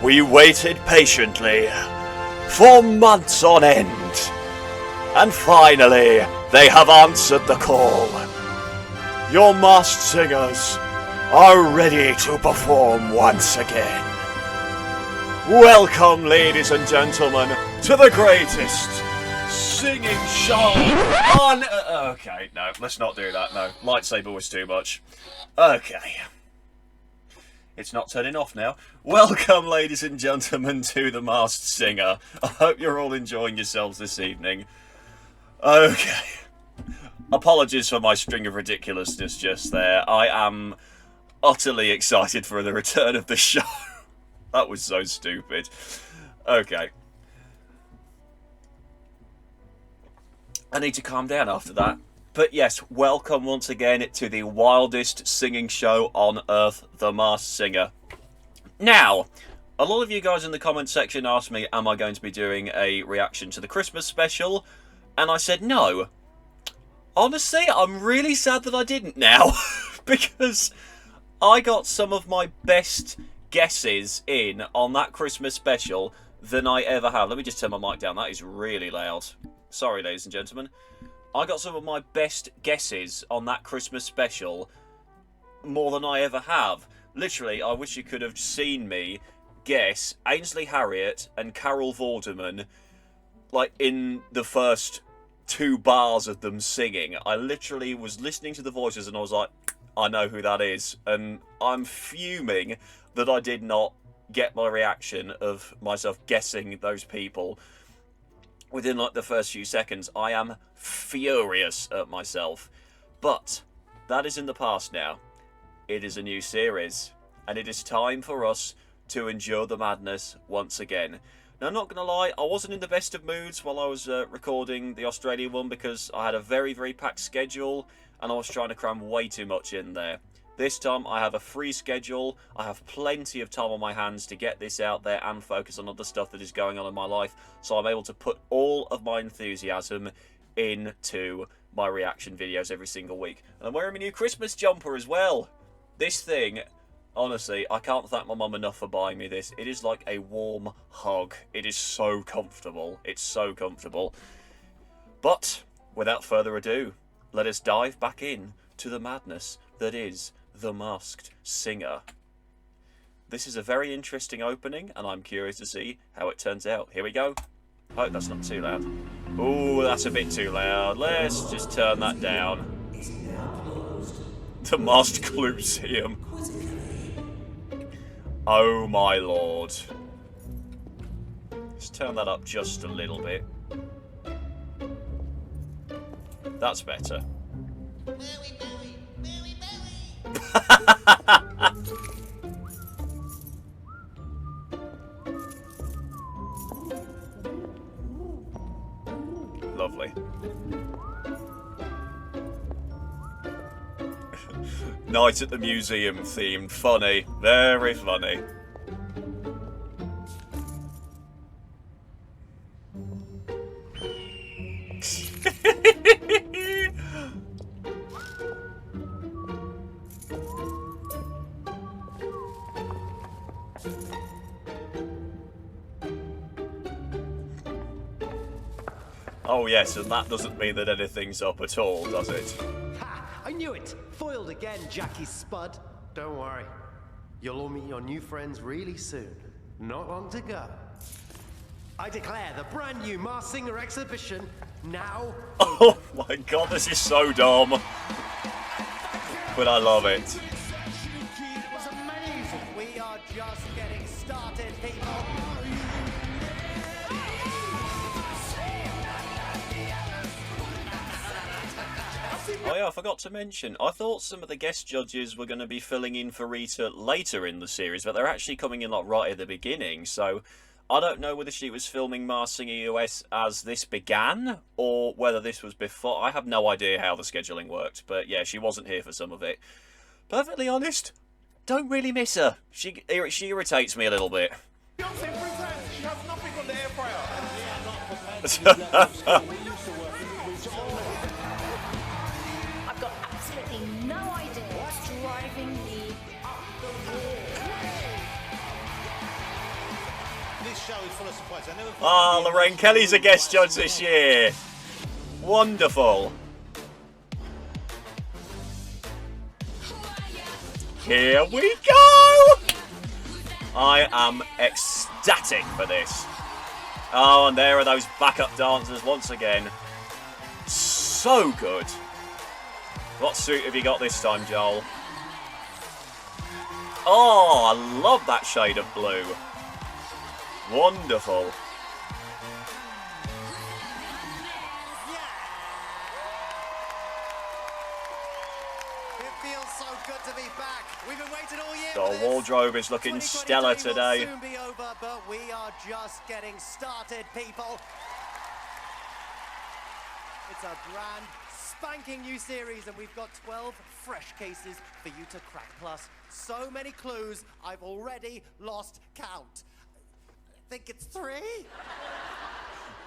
We waited patiently for months on end, and finally they have answered the call. Your masked singers are ready to perform once again. Welcome, ladies and gentlemen, to the greatest singing show on... okay, no, let's not do that, no. Lightsaber was too much. Okay. It's not turning off now. Welcome, ladies and gentlemen, to The Masked Singer. I hope you're all enjoying yourselves this evening. Okay. Apologies for my string of ridiculousness just there. I am utterly excited for the return of the show. That was so stupid. Okay. I need to calm down after that. But yes, welcome once again to the wildest singing show on earth, The Masked Singer. Now, a lot of you guys in the comment section asked me, am I going to be doing a reaction to the Christmas special? And I said no. Honestly, I'm really sad that I didn't now. Because I got some of my best guesses in on that Christmas special than I ever have. Let me just turn my mic down. That is really loud. Sorry, ladies and gentlemen. I got some of my best guesses on that Christmas special more than I ever have. Literally, I wish you could have seen me guess Ainsley Harriott and Carol Vorderman, like, in the first 2 bars of them singing. I literally was listening to the voices and I was like, I know who that is. And I'm fuming that I did not get my reaction of myself guessing those people within like the first few seconds. I am furious at myself. But that is in the past now. It is a new series. And it is time for us to endure the madness once again. Now, I'm not going to lie, I wasn't in the best of moods while I was recording the Australian one because I had a very, very packed schedule and I was trying to cram way too much in there. This time I have a free schedule, I have plenty of time on my hands to get this out there and focus on other stuff that is going on in my life, so I'm able to put all of my enthusiasm into my reaction videos every single week. And I'm wearing my new Christmas jumper as well. This thing, honestly, I can't thank my mum enough for buying me this. It is like a warm hug. It is so comfortable. It's so comfortable. But, without further ado, let us dive back in to the madness that is The Masked Singer. This is a very interesting opening, and I'm curious to see how it turns out. Here we go. Hope that's not too loud. Ooh, that's a bit too loud. Let's just turn that down. The Masked Cluseum. Oh my lord. Let's turn that up just a little bit. That's better. Lovely. Night at the museum themed. Funny. Very funny. Oh yes, and that doesn't mean that anything's up at all, does it? Ha! I knew it! Foiled again, Jackie Spud. Don't worry. You'll all meet your new friends really soon. Not long to go. I declare the brand new Masked Singer exhibition now. Oh my god, this is so dumb. But I love it. It was amazing. We are just getting started, people. Oh yeah, I forgot to mention, I thought some of the guest judges were going to be filling in for Rita later in the series, but they're actually coming in like right at the beginning, so I don't know whether she was filming Masked Singer US as this began, or whether this was before. I have no idea how the scheduling worked, but yeah, she wasn't here for some of it. Perfectly honest, don't really miss her. She irritates me a little bit. She has nothing on the air fryer. I've got absolutely no idea what's driving me up the wall. this show is full of surprises. I never thought Ah, I'd be Lorraine emotionally Kelly's a moved guest by judge something this else. year. Wonderful. Here we go! I am ecstatic for this. Oh, and there are those backup dancers once again. So good. What suit have you got this time, Joel? Oh, I love that shade of blue. Wonderful. It feels so good to be back. We've been waiting all year The for this. wardrobe is looking 2023 stellar will today. soon be over, but we are just getting started, people. It's a brand spanking new series, and we've got 12 fresh cases for you to crack. Plus, so many clues, I've already lost count. I think it's 3.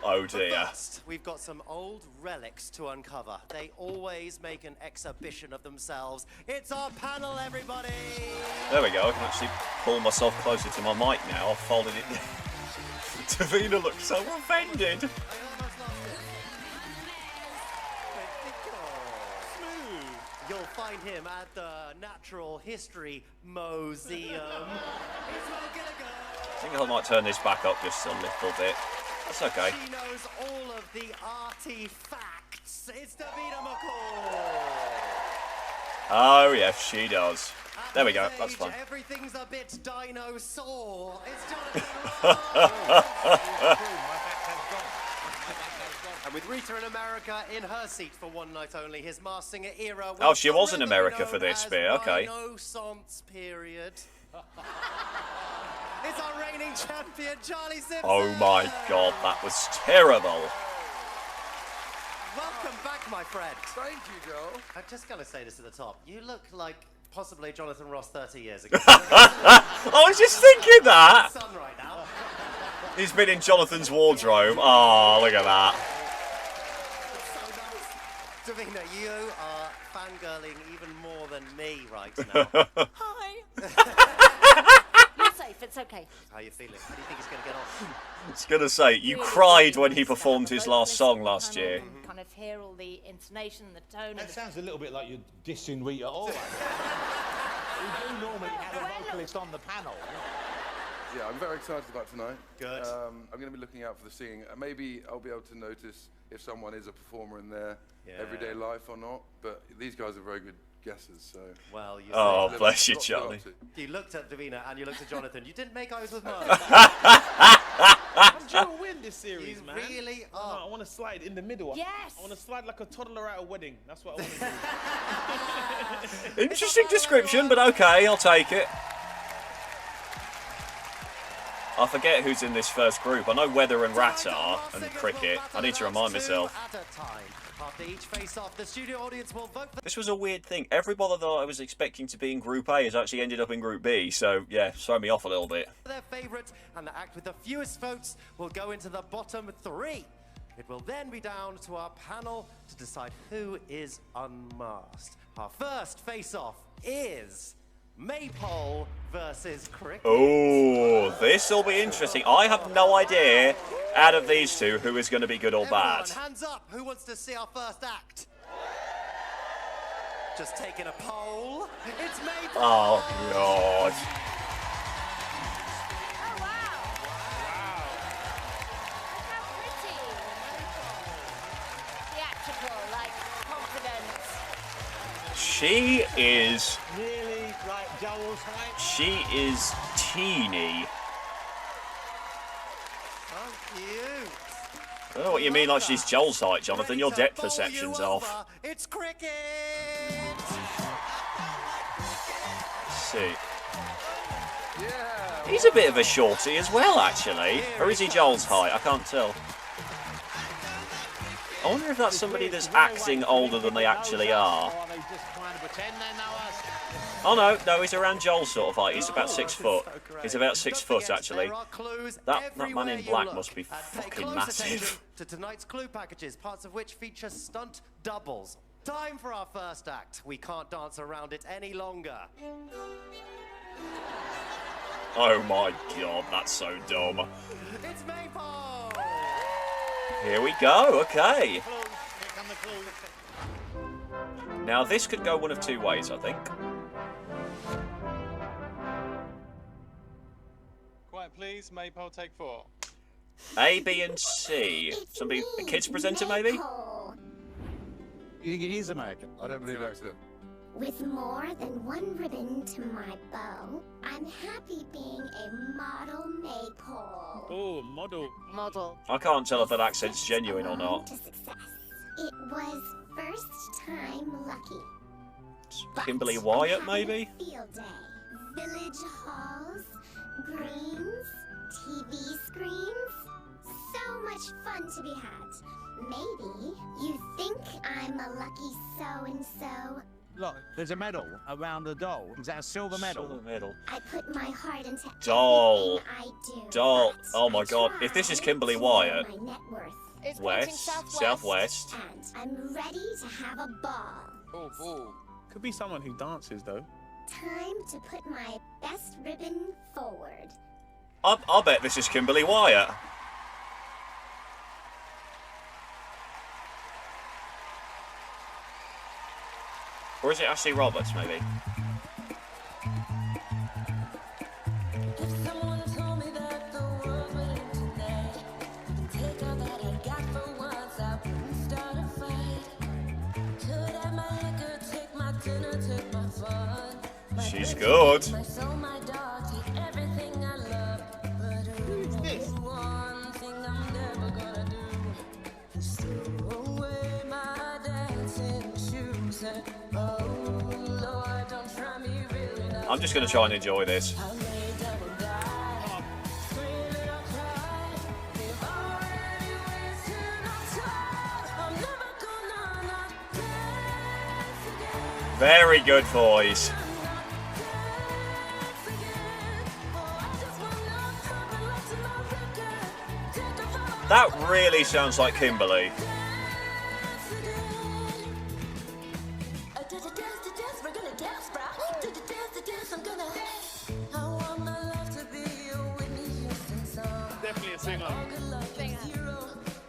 Oh But dear. first, we've got some old relics to uncover. They always make an exhibition of themselves. It's our panel, everybody! There we go. I can actually pull myself closer to my mic now. I've folded it. Davina looks so offended. I almost lost it. Smooth. You'll find him at the Natural History Museum. He's not gonna go. I think I might turn this back up just a little bit. That's okay. She knows all of the artifacts. It's Davina McCall. Oh yes, she does. At There we his go. That's age, fine. Everything's a bit dinosaur. It's Jonathan It's Ross. true, my back has gone. My back has gone. And with Rita in America in her seat for one night only, his Masked Singer era. Oh, she was in forever America known for this as bit, okay. Renaissance period. It's our reigning champion, Charlie Simpson. Oh my god, that was terrible. Welcome back, my friend. Thank you, Joe. I'm just gonna say this at the top. You look like possibly Jonathan Ross 30 years ago. I was just thinking that. Sun right now. He's been in Jonathan's wardrobe. Oh, look at that. So nice. Davina, you are fangirling even more than me right now. Hi. You're safe. It's okay. How are you feeling? How do you think he's gonna get on? I was gonna say, you Really, cried really when he nice to have performed a his last vocalist song on the last panel year. and kind of hear all the intonation, the tone, and That the sounds a little bit like you're dissing Rita Ora. We do normally have a vocalist on the panel. Yeah, I'm very excited about tonight. Good. I'm going to be looking out for the singing. Maybe I'll be able to notice if someone is a performer in their everyday life or not. But these guys are very good guesses, so. Well, you Oh, said- bless you, Lots to go Charlie. up to. You looked at Davina and you looked at Jonathan. You didn't make eyes with Mo. I'm due to win this series, You man. really No, are. I want to slide in the middle. Yes. I want to slide like a toddler at a wedding. That's what I want to do. Interesting description, but okay, I'll take it. I forget who's in this first group. I know Weather and Rat are, and Cricket. I need to remind myself. At a time. After each face-off, the studio audience will vote for This was a weird thing. Everybody that I was expecting to be in Group A has actually ended up in Group B, so yeah, throw me off a little bit. their favourite, and the act with the fewest votes will go into the bottom 3. It will then be down to our panel to decide who is unmasked. Our first face-off is Maypole versus Cricket. Oh, this'll be interesting. I have no idea, out of these two, who is going to be good or Everyone, bad. hands up. Who wants to see our first act? Just taking a poll. It's Maypole. Oh, God. oh wow! Look how pretty. Theatrical, like confidence. She is Really? Like Joel's height? She is teeny. So cute. I don't know what you mean like she's Joel's height, Jonathan. Your Ready to depth bowl perception's you off. over. It's Cricket. Let's see. Yeah. He's a bit of a shorty as well, actually. Or is he Joel's height? I can't tell. I wonder if that's somebody that's acting older than they actually are. Or are they just trying to pretend they know us? Oh no, he's around Joel's sort of height. He's about 6 foot. So great. He's about 6 Don't foot, forget, actually. there are clues That man everywhere in you black look. must be And pay fucking close massive. attention to tonight's clue packages, parts of which feature stunt doubles. Time for our first act. We can't dance around it any longer. Oh my god, that's so dumb. It's Maple! Here we go, okay. Clues. Here come the clues. Now this could go one of two ways, I think. Quiet, please. Maypole, take 4. A, B, and C. Somebody, a kids presenter maybe? You think it is American? I don't believe accent. With more than one ribbon to my bow, I'm happy being a model maypole. Oh, model. Model. I can't tell if that accent's genuine or not. To success. It was first time lucky. But Kimberly I'm Wyatt, having maybe? a field day. Village halls, greens, TV screens. So much fun to be had. Maybe you think I'm a lucky so-and-so. Look, there's a medal around the doll. Is that a silver medal? Silver medal. I put my heart into Doll. everything I do. Doll. but Oh my I god, if this is try Kimberly to know Wyatt. my net worth. It's pointing West, southwest. southwest. And I'm ready to have a ball. Oh, ball. Could be someone who dances, though. Time to put my best ribbon forward. I'll bet this is Kimberly Wyatt. Or is it Ashley Roberts, maybe? If someone told me that the world would end tonight, take all that I got for once, I wouldn't start a fight. Could have my liquor, take my dinner, take my fun. My She's friends, good. My soul, my dog, take everything I love. But Who's this? one thing I'm never gonna do is throw away my dancing shoes. And oh Lord, don't try me really now. I'm just going to try and enjoy this. I lay down and die, screaming or cry. We've already wasted our time. I'm never gonna not dance again. Very good voice. Not dance again. Oh, I just wanna pop and rock to my record. Take off all That really sounds like Kimberly. dance again. Dance, we're gonna dance, bro. Dance, I'm gonna. I want my life to be a Whitney Houston song. Definitely a singer. All good luck is zero.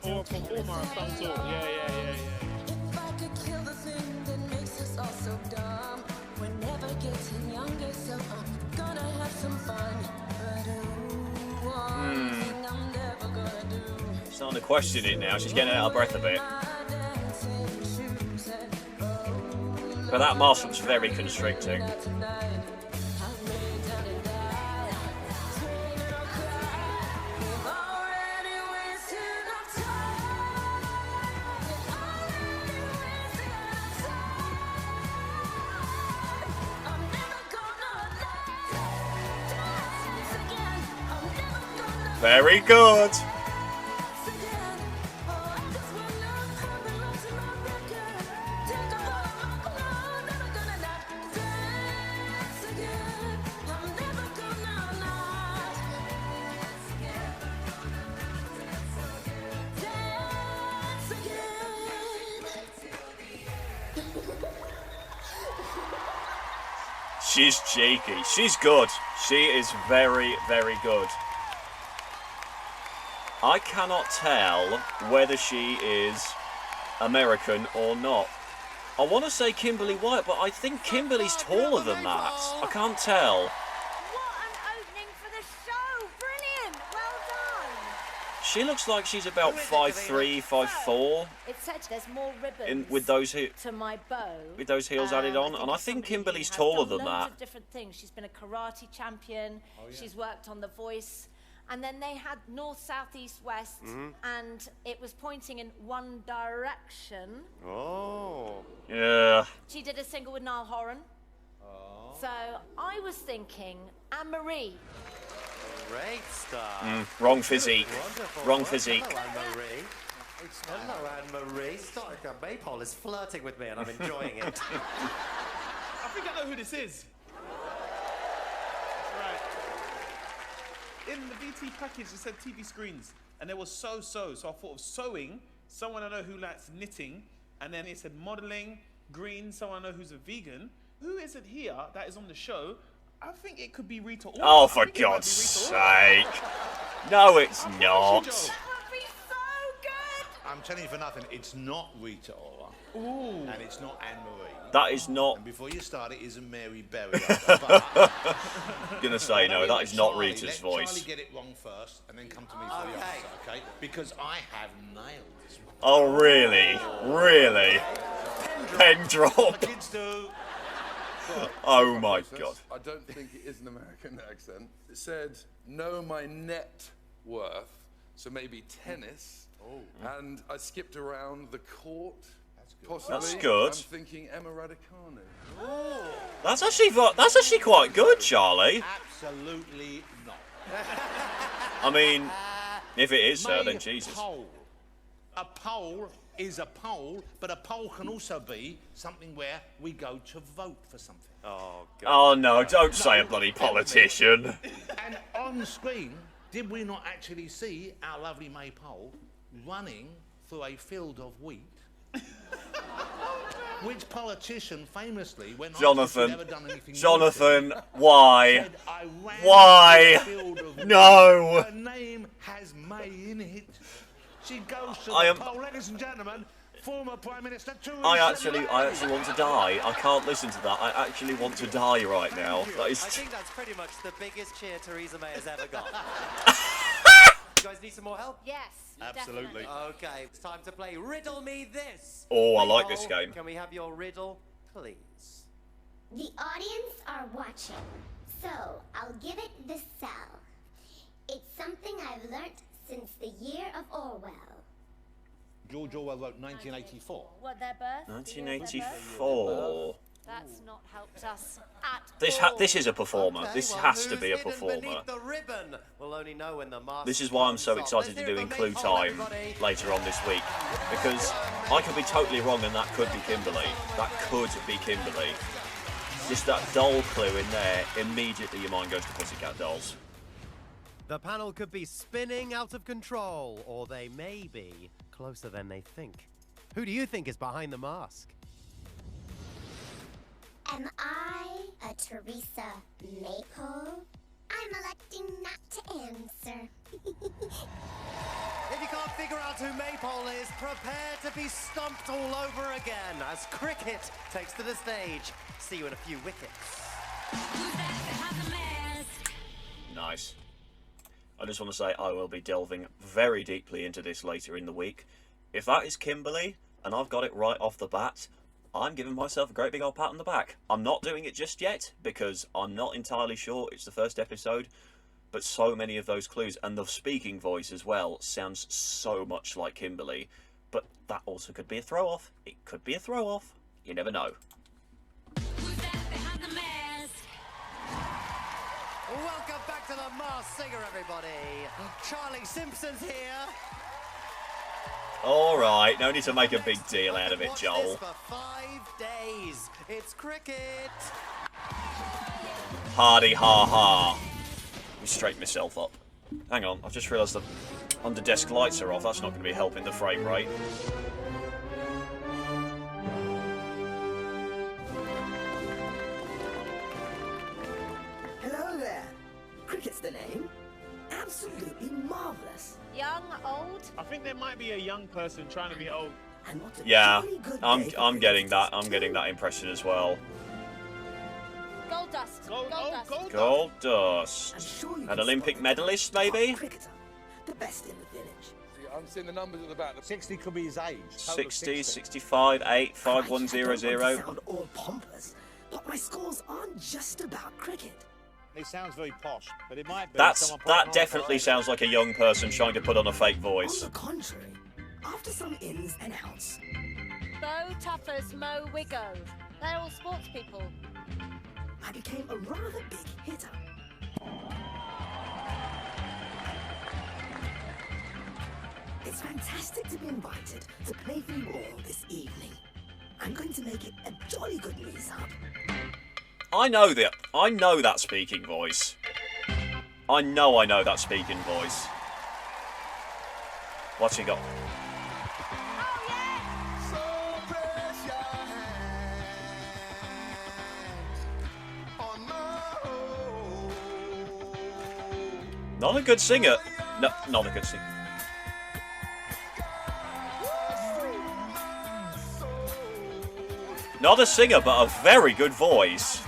Or a performer of some sort. Yeah. If I could kill the thing that makes us all so dumb, we're never getting younger, so I'm gonna have some fun. But one thing I'm never gonna do. Starting to question it now. She's getting out of breath a bit. My dancing shoes and But that mask looks very constricting. tonight, I'll lay down and die. Scream or cry. We've already wasted our time. We've already wasted our time. I'm never gonna dance again. I'm never gonna Very good. dance again. Oh, I just wanna pop and rock to my record. Take off all of my clothes. Never gonna not dance again. I'm never gonna not dance again. Dance again. She's cheeky. She's good. She is very, very good. I cannot tell whether she is American or not. I want to say Kimberly Wyatt, but I think Kimberly's taller than that. I can't tell. What an opening for the show! Brilliant! Well done! She looks like she's about 5'3", 5'4", It said there's more ribbons with those to my bow. with those heels added on, and I it's think somebody who Kimberly's has taller done than loads that. of different things. She's been a karate champion. She's worked on The Voice. And then they had north, south, east, west, and it was pointing in one direction. Oh. Yeah. She did a single with Niall Horan. So I was thinking Anne-Marie. Great start. Wrong physique. Wonderful. Wrong work. physique. Hello, Anne-Marie. Hello, Anne-Marie. Maypole is flirting with me and I'm enjoying it. I think I know who this is. Right. In the BT package, it said TV screens, and there was so. So I thought of sewing, someone I know who likes knitting, and then it said modeling, green, someone I know who's a vegan. Who is it here that is on the show? I think it could be Rita Ora. Oh, I for think it might God's be Rita Ora. sake. No, it's I'm not. pushing, Joel. That would be so good. I'm telling you for nothing, it's not Rita Ora. Ooh. And it's not Anne Marie. That is not. And before you start, it isn't Mary Berry. But Gonna say no. That is not Rita's let voice. Charlie get it wrong first, and then come to me for the answer, okay? Because I have nailed this one. Oh, really? Really? Pen drop. The kids do. Oh my God. I don't think it is an American accent. It said, know my net worth, so maybe tennis. And I skipped around the court. Possibly. That's good. I'm thinking Emma Raducanu. That's actually quite good, Charlie. Absolutely not. I mean, if it is her, then May Jesus. Poll. A poll is a poll, but a poll can also be something where we go to vote for something. Oh no! Don't say a bloody politician. And on screen, did we not actually see our lovely Maypole running through a field of wheat? Which politician famously, when asked if Jonathan. he'd ever done anything Jonathan, naughty, why? said, "I ran Why? through a field of wheat." No. Her name has May in it. She goes to I the am- poll, ladies and gentlemen. Former Prime Minister Theresa I actually May. want to die. I can't listen to that. I actually want to die right now. That I is. think that's pretty much the biggest cheer Theresa May has ever got. You guys need some more help? Yes. Absolutely. definitely. Okay, it's time to play Riddle Me This. Oh, I like this Maypole, game. Can we have your riddle, please? The audience are watching, so I'll give it the sell. It's something I've learnt since the year of Orwell. George Orwell wrote 1984. What, their birth? The year of their birth? 1984. That's not helped us at This is a performer. Okay, This well, has to who's be a hidden performer. beneath the ribbon? We'll only know when the mask This is why I'm so comes off. excited to Let's do hear it Clue from Time Maypole, everybody. later on this week, because I could be totally wrong and that could be Kimberly. That could be Kimberly. Just that doll clue in there, immediately your mind goes to Pussycat Dolls. The panel could be spinning out of control, or they may be closer than they think. Who do you think is behind the mask? Am I a Teresa Maypole? I'm electing not to answer. If you can't figure out who Maypole is, prepare to be stumped all over again as Cricket takes to the stage. See you in a few wickets. Nice. I just want to say I will be delving very deeply into this later in the week. If that is Kimberly, and I've got it right off the bat, I'm giving myself a great big old pat on the back. I'm not doing it just yet, because I'm not entirely sure it's the first episode, but so many of those clues, and the speaking voice as well, sounds so much like Kimberly. But that also could be a throw-off. It could be a throw-off. You never know. Welcome back to the Masked Singer, everybody. Charlie Simpson's here. All right, no need to make a big deal out of it, Watch Joel. this for 5 days. It's Cricket. Hardy ha ha. Let me straighten myself up. Hang on, I've just realised the under-desk lights are off. That's not going to be helping the frame rate. Hello there. Cricket's the name. Absolutely marvelous. Young, old? I think there might be a young person trying to be old. And what a Yeah, jolly good I'm day for getting cricketers that. I'm too. getting that impression as well. Gold dust. Gold dust. Gold I'm dust. sure you An can Olympic spot medalist, the top maybe? cricketer, the best in the village. See, I'm seeing the numbers at the back. 60 could be his age. Total 60, 65, 8, 5, 1, 0, I don't 0. want to sound all pompous, but my scores aren't just about cricket. It sounds very posh, but it might be. That definitely sounds like a young person trying to put on a fake voice. On the contrary, after some ins and outs, Bo Tuffers Mo Wiggo. They're all sports people. I became a rather big hitter. It's fantastic to be invited to play for you all this evening. I'm going to make it a jolly good mix-up. I know that speaking voice. I know that speaking voice. What's he got? Not a good singer. No, not a good singer. Not a singer, but a very good voice.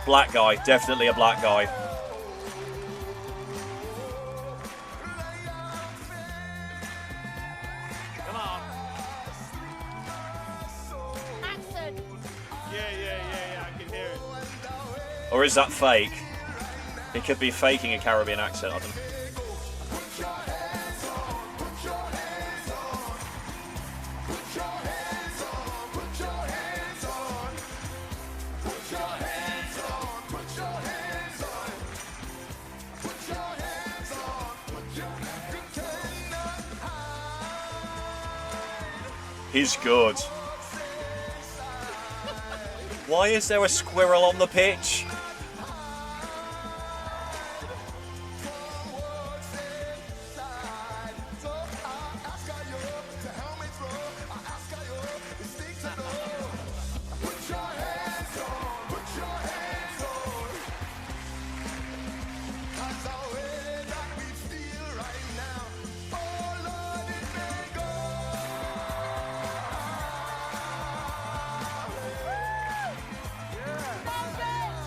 Black guy, definitely a black guy. Come on. Accent. Yeah, I can hear it. Or is that fake? He could be faking a Caribbean accent, I don't know. He's good. Why is there a squirrel on the pitch?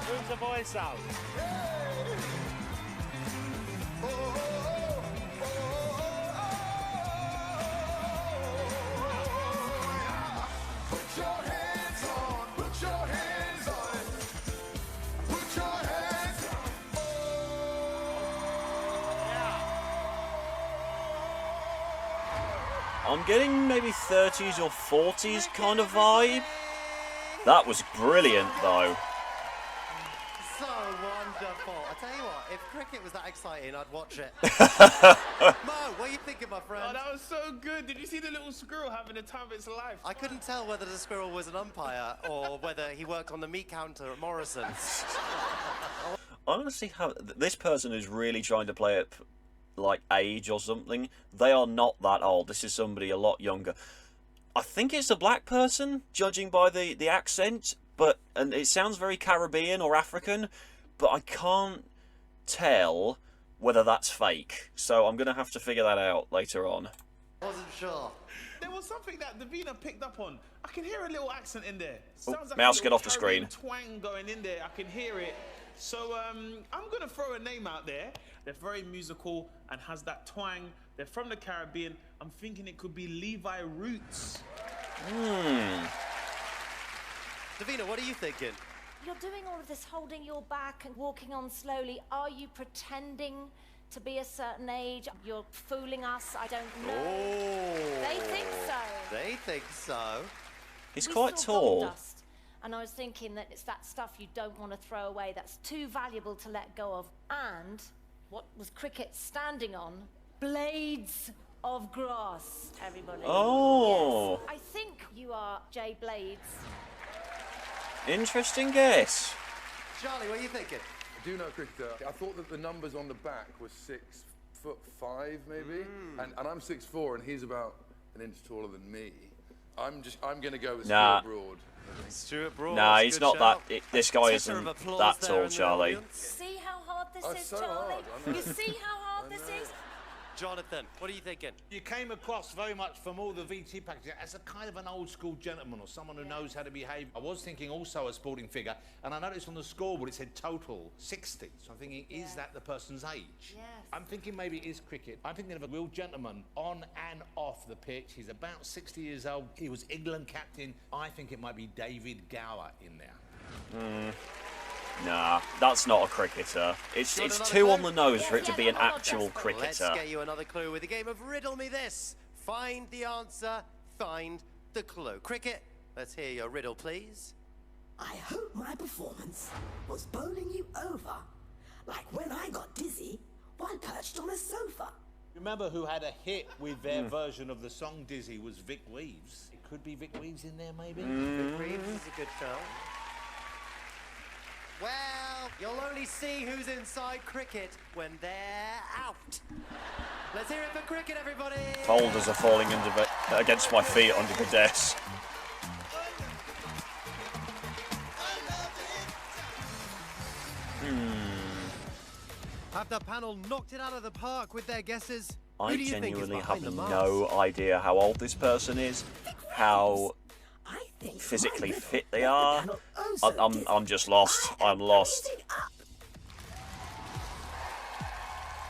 Move the voice out. I'm getting maybe 30s or 40s kind of vibe. That was brilliant, though. So wonderful. I tell you what, if cricket was that exciting, I'd watch it. Mo, what are you thinking, my friend? Oh, that was so good. Did you see the little squirrel having the time of its life? I couldn't tell whether the squirrel was an umpire or whether he worked on the meat counter at Morrison's. I honestly have this person is really trying to play it like age or something. They are not that old. This is somebody a lot younger. I think it's a black person, judging by the accent, and it sounds very Caribbean or African, but I can't tell whether that's fake. So I'm gonna have to figure that out later on. Wasn't sure. There was something that Davina picked up on. I can hear a little accent in there. Sounds like mouse, a get little off the screen. Caribbean twang going in there. I can hear it. So I'm gonna throw a name out there. They're very musical and has that twang. They're from the Caribbean. I'm thinking it could be Levi Roots. Davina, what are you thinking? You're doing all of this holding your back and walking on slowly. Are you pretending to be a certain age? You're fooling us. I don't know. Oh. They think so. They think so. He's We quite saw gold tall. dust, and I was thinking that it's that stuff you don't want to throw away. That's too valuable to let go of. And what was cricket standing on? Blades of grass, everybody. Oh. Yes. I think you are Jay Blades. Interesting guess. Charlie, what are you thinking? I do know cricketer. I thought that the numbers on the back was 6'5", maybe, and I'm 6'4", and he's about an inch taller than me. I'm going to go with Nah. Stuart Broad. Stuart Broad. Nah, that's a he's good not shout. that. This guy Titter isn't of applause that there tall, in the Charlie. audience. See how hard this Oh, is, it's so Charlie? hard, I know. You see how hard this is? Jonathan, what are you thinking? You came across very much from all the VT packages as a kind of an old school gentleman or someone who knows how to behave. I was thinking also a sporting figure, and I noticed on the scoreboard it said total 60. So I'm thinking, is that the person's age? Yes. I'm thinking maybe it is cricket. I'm thinking of a real gentleman on and off the pitch. He's about 60 years old. He was England captain. I think it might be David Gower in there. Nah, that's not a cricketer. It's Want another too clue? on the nose for it to Yeah, be an hold on, actual Jasper. Let's cricketer. get you another clue with a game of Riddle Me This. Find the answer, find the clue. Cricket, let's hear your riddle, please. I hope my performance was bowling you over, like when I got dizzy while perched on a sofa. Remember who had a hit with their version of the song Dizzy was Vic Reeves. It could be Vic Reeves in there, maybe? Vic Reeves is a good show. Well, you'll only see who's inside cricket when they're out. Let's hear it for cricket, everybody. Folders are falling against my feet under the desk. Have the panel knocked it out of the park with their guesses? I Who do you think is genuinely behind have the no mask? idea how old this person is, how I think physically my fit little they are. panel also I'm just lost. I'm lost. Eating up.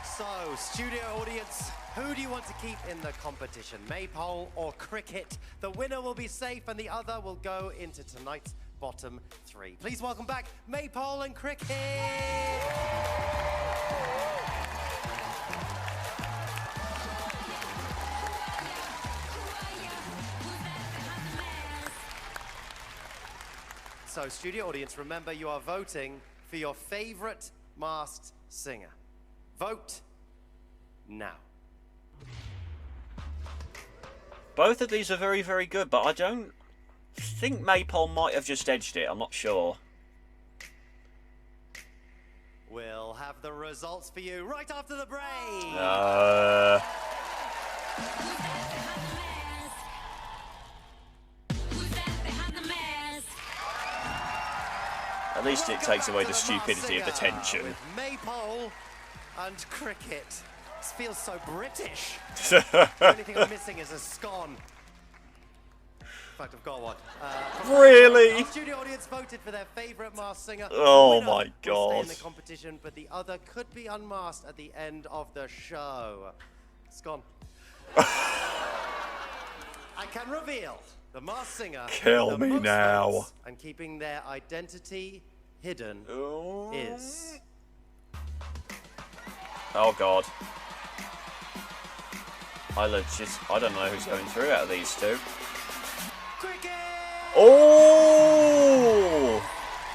So, studio audience, who do you want to keep in the competition? Maypole or cricket? The winner will be safe and the other will go into tonight's bottom three. Please welcome back Maypole and cricket! So, studio audience, remember you are voting for your favorite masked singer. Vote now. Both of these are very, very good, but I don't think Maypole might have just edged it. I'm not sure. We'll have the results for you right after the break. At least it takes away the stupidity of the tension. With Maypole and cricket. This feels so British. The only thing I'm missing is a scone. In fact, I've got one. Really? Our studio audience voted for their favourite masked singer. Oh The winner my will stay God. in the competition, but the other could be unmasked at the end of the show. Scone. I can reveal the masked singer. Kill the me most now. votes and keeping their identity hidden is. Oh God. I don't know who's going through out of these two. Cricket! Oh!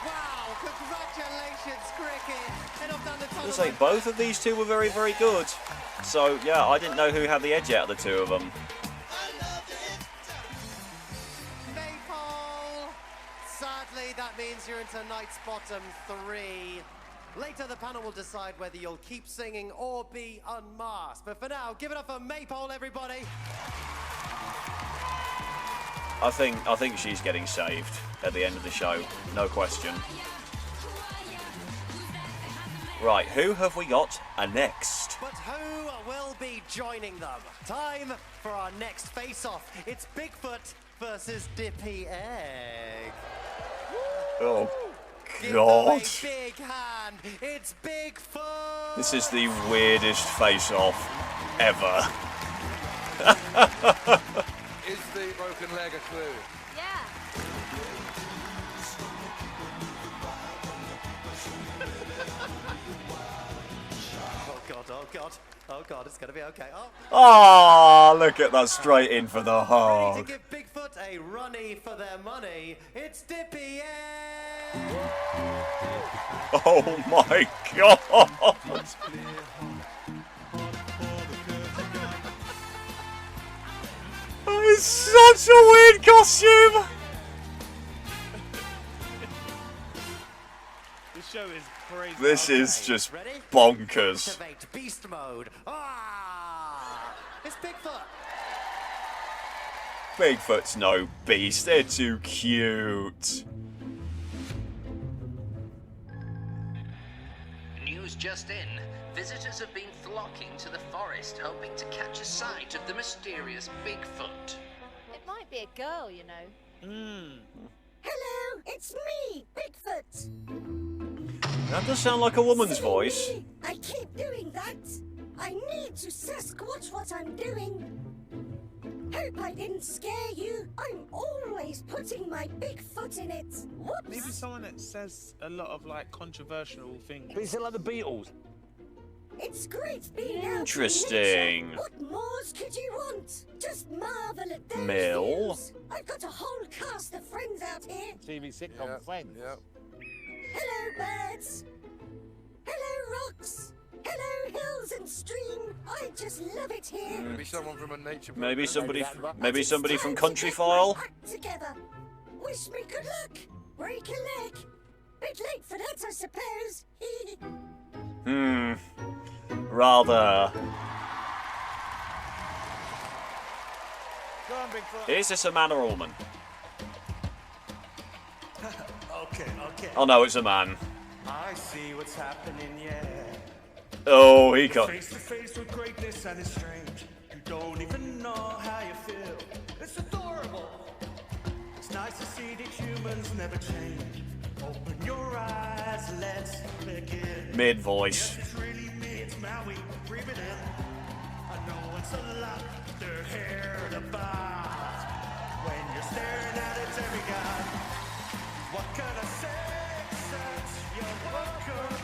Wow! Congratulations, cricket! Head off down the tunnel. I was say both of these two were very, very good. So yeah, I didn't know who had the edge out of the two of them. Maypole! Sadly, that means you're in tonight's bottom three. Later, the panel will decide whether you'll keep singing or be unmasked. But for now, give it up for Maypole, everybody. I think she's getting saved at the end of the show, no question. Right, who have we got next? But who will be joining them? Time for our next face-off. It's Bigfoot versus Dippy Egg. Oh Give God. them a big hand. It's Bigfoot. This is the weirdest face-off ever. Is the broken leg a clue? Yeah. Oh God, oh God, oh God, it's gonna be okay. Oh, Ah, look at that, straight in for the ready to hog. give Bigfoot a runny for their money. It's Dippy Egg. Oh my God. It's such a weird costume. The show is crazy. This is Okay, just ready? bonkers. Activate beast mode. Ah! It's Bigfoot. Bigfoot's no beast, they're too cute. News just in. Visitors have been flocking to the forest, hoping to catch a sight of the mysterious Bigfoot. It might be a girl, you know. Hello, it's me, Bigfoot. That does sound like a woman's voice. Me. I keep doing that. I need to Sasquatch what I'm doing. Hope I didn't scare you. I'm always putting my big foot in it. Whoops. Maybe someone that says a lot of like controversial things. But is it like the Beatles? It's great being out in Interesting. nature. What more could you want? Just marvel at those Mill. views. I've got a whole cast of friends out here. TV sitcom Friends. Yeah. Hello, birds. Hello, rocks. Hello, hills and stream. I just love it here. Maybe someone from a nature. Maybe program. maybe somebody It's from time to Country get my File. act together. Wish me good luck. Break a leg. Bit late for that, I suppose. Rather. Go on, Bigfoot. Is this a man or a woman? Okay. Oh no, it's a man. I see what's happening, yeah. Oh, he got. Face to face with greatness and it's strange. You don't even know how you feel. It's adorable. It's nice to see that humans never change. Open your eyes, let's begin. Mid voice. Yes, it's really me, it's Maui. Breathe it in. I know it's a lot. Their hair to bars. When you're staring at it, every guy. What can I say? Except you're welcome.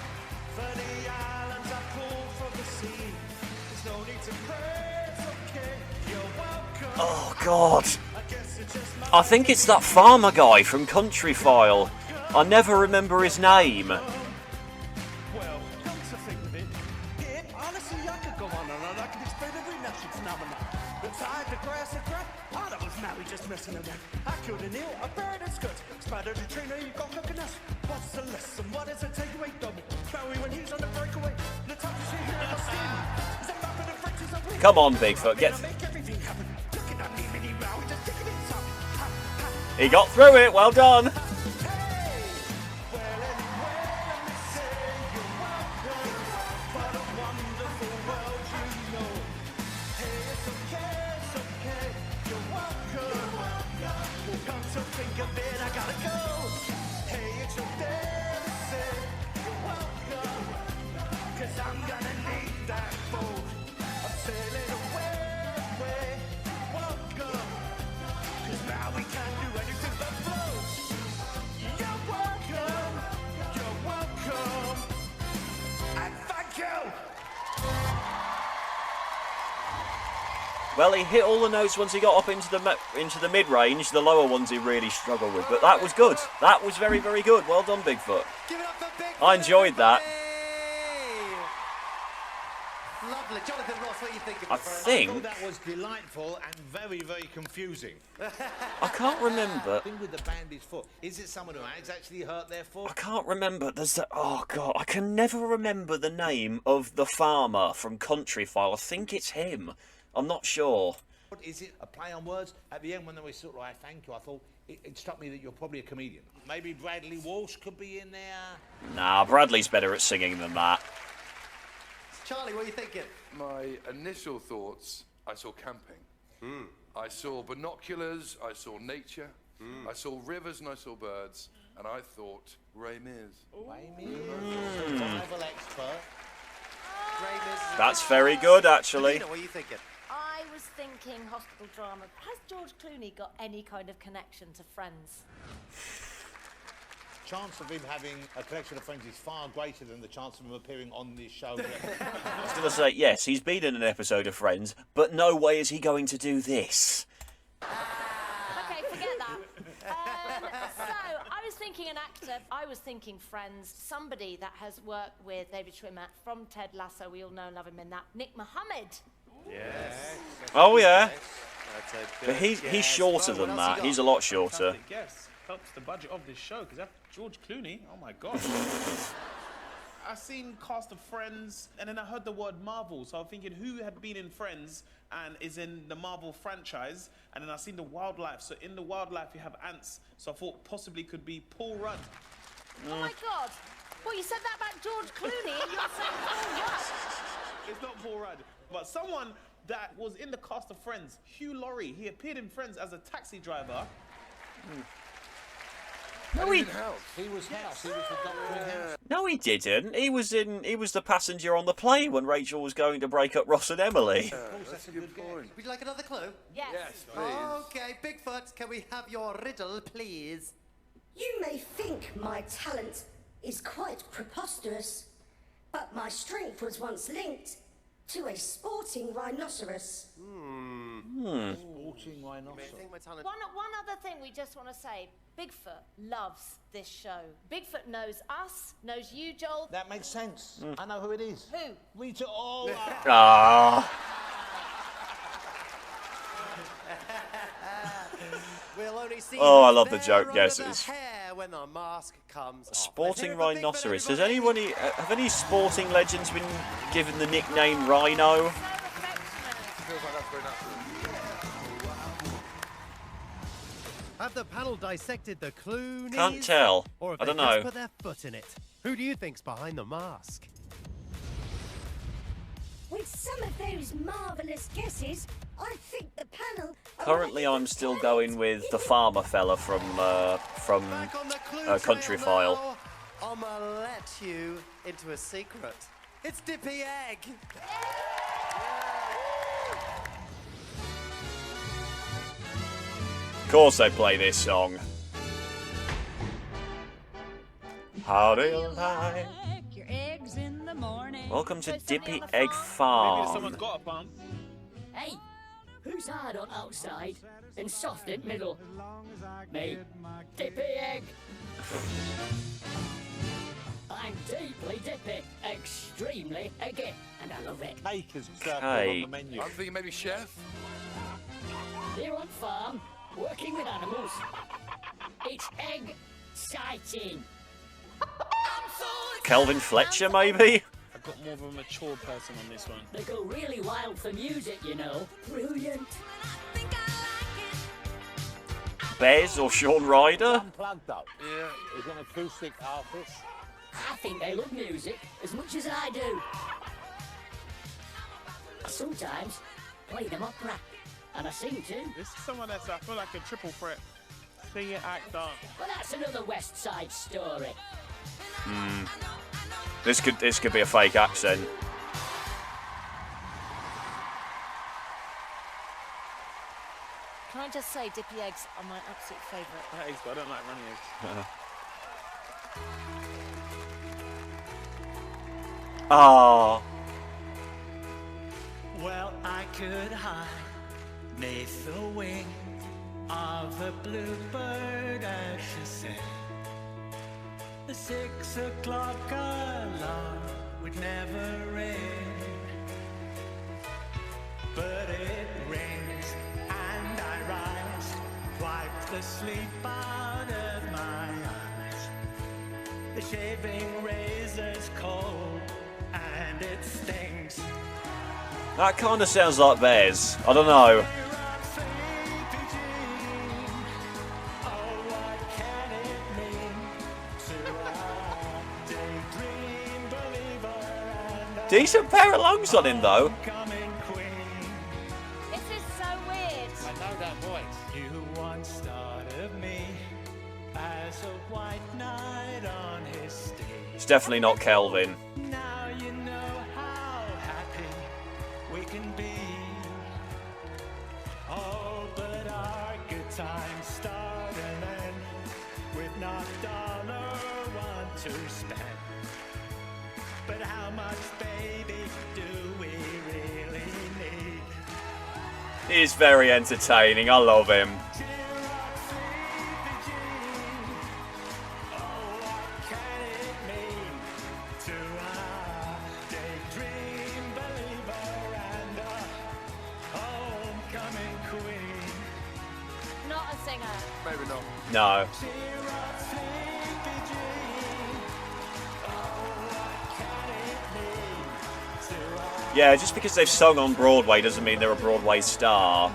For the islands I pulled from the sea. There's no need to pray, it's okay. You're welcome. Oh God. I guess it's just my I think it's that farmer guy from Country File. I never remember his name. well, come to think of it, yeah, honestly, I could go on and on. I could explain every natural phenomenon. The tide, the grass, the crap. Oh, that was Maui just messing around. I killed an eel, a bird and skirt. Spider the trainer, you got coconuts. What's the lesson? What is a takeaway double? Maui when he's on the breakaway. The top is here in the steam. Is that rapping and French is a win? Come on, Bigfoot, get. Make everything happen. Looking at me, mini Maui, just taking it top. Ha, ha. He got through it. Well done. Well, he hit all the notes once he got up into the mid-range. The lower ones he really struggled with, but that was good. That was very, very good. Well done, Bigfoot. Give it up for Bigfoot, I enjoyed that. everybody! Lovely. Jonathan Ross, what do you think of I it? think That was delightful and very, very confusing. I can't remember. The thing with the bandaged foot, is it someone who has actually hurt their foot? I can't remember. There's that. Oh God, I can never remember the name of the farmer from Country File. I think it's him. I'm not sure. Is it a play on words? At the end, when they were sort of like, thank you, I thought it struck me that you're probably a comedian. Maybe Bradley Walsh could be in there. Nah, Bradley's better at singing than that. Charlie, what are you thinking? My initial thoughts, I saw camping. I saw binoculars, I saw nature, I saw rivers and I saw birds, and I thought Les Mis. Survival expert. That's very good, actually. What are you thinking? I was thinking hospital drama. Has George Clooney got any kind of connection to Friends? Chance of him having a collection of friends is far greater than the chance of him appearing on this show. I was going to say, yes, he's been in an episode of Friends, but no way is he going to do this. Okay, forget that. So, I was thinking an actor. I was thinking Friends. Somebody that has worked with David Schwimmer from Ted Lasso. We all know and love him in that. Nick Mohammed. Yes. Oh, yeah. That's a But good he's guess. shorter Well, than what else that. you He's got? a lot shorter. Fantastic guess. Helps the budget of this show because that's George Clooney. Oh my god. I seen cast of Friends and then I heard the word Marvel, so I'm thinking who had been in Friends and is in the Marvel franchise, and then I seen the wildlife. So in the wildlife you have ants, so I thought possibly could be Paul Rudd. Oh my God. Well, you said that about George Clooney and you're saying Paul Rudd. It's not Paul Rudd, but someone that was in the cast of Friends, Hugh Laurie. He appeared in Friends as a taxi driver. No, he was House. He was the doctor in House. No, he didn't. He was the passenger on the plane when Rachel was going to break up Ross and Emily. Of course, that's a good point. Would you like another clue? Yes. Okay, Bigfoot, can we have your riddle, please? You may think my talent is quite preposterous, but my strength was once linked to a sporting rhinoceros. Sporting rhinoceros. I think my talent... One other thing we just want to say. Bigfoot loves this show. Bigfoot knows us, knows you, Joel. That makes sense. I know who it is. Who? Rita Ora. Ah. We'll only see Oh, I love the there joke under guesses. the hair when the mask comes off. Sporting Let's hear it for Bigfoot, rhinoceros. Has everybody. have any sporting legends been given the nickname Rhino? So affectionate. Feels like that's very natural. Have the panel dissected the Clooney's? Can't tell. Or have I don't they just know. put their foot in it? Who do you think's behind the mask? With some of those marvellous guesses, I think the panel... Currently, I'm still going with the farmer fella from Back on the clue Country trail File. now. I'ma let you into a secret. It's Dippy Egg. Of course, they play this song. How do you like? Your eggs in the morning. Welcome to So somebody Dippy on the Egg farm? Maybe Farm. someone's got a farm. Hey, who's hard on outside and soft in middle? Me, Dippy Egg. I'm deeply dippy, extremely eggy, and I love it. Cake is circled Cake. on the menu. I'm thinking maybe chef. Here on farm, working with animals, it's egg sighting. Kelvin Fletcher, maybe? I've got more of a mature person on this one. They go really wild for music, you know. Brilliant. Bez or Sean Ryder? Unplugged up. Yeah. It's an acoustic artist. I think they love music as much as I do. I sometimes play them opera, and I sing too. This is someone that's, I feel like a triple threat. Singer, actor. But that's another West Side story. This could be a fake accent. Can I just say, Dippy Eggs are my absolute favourite. Eggs, but I don't like runny eggs. Ah, Well, I could hide neath the wing of a bluebird as she sang. The 6 o'clock alarm would never ring, but it rings and I rise, wipe the sleep out of my eyes. The shaving razor's cold and it stings. that kind of sounds like Bez. I don't know. Decent pair of lungs on him, though. This is so weird. I know that voice. You once thought of me as a white knight on his steed. It's definitely not Kelvin. Now you know how happy we can be. Oh, but our good times start and end with not $1 to spend. But how much, baby, do we really need? He's very entertaining. I love him. Not a singer. Maybe not. No. Yeah, just because they've sung on Broadway doesn't mean they're a Broadway star.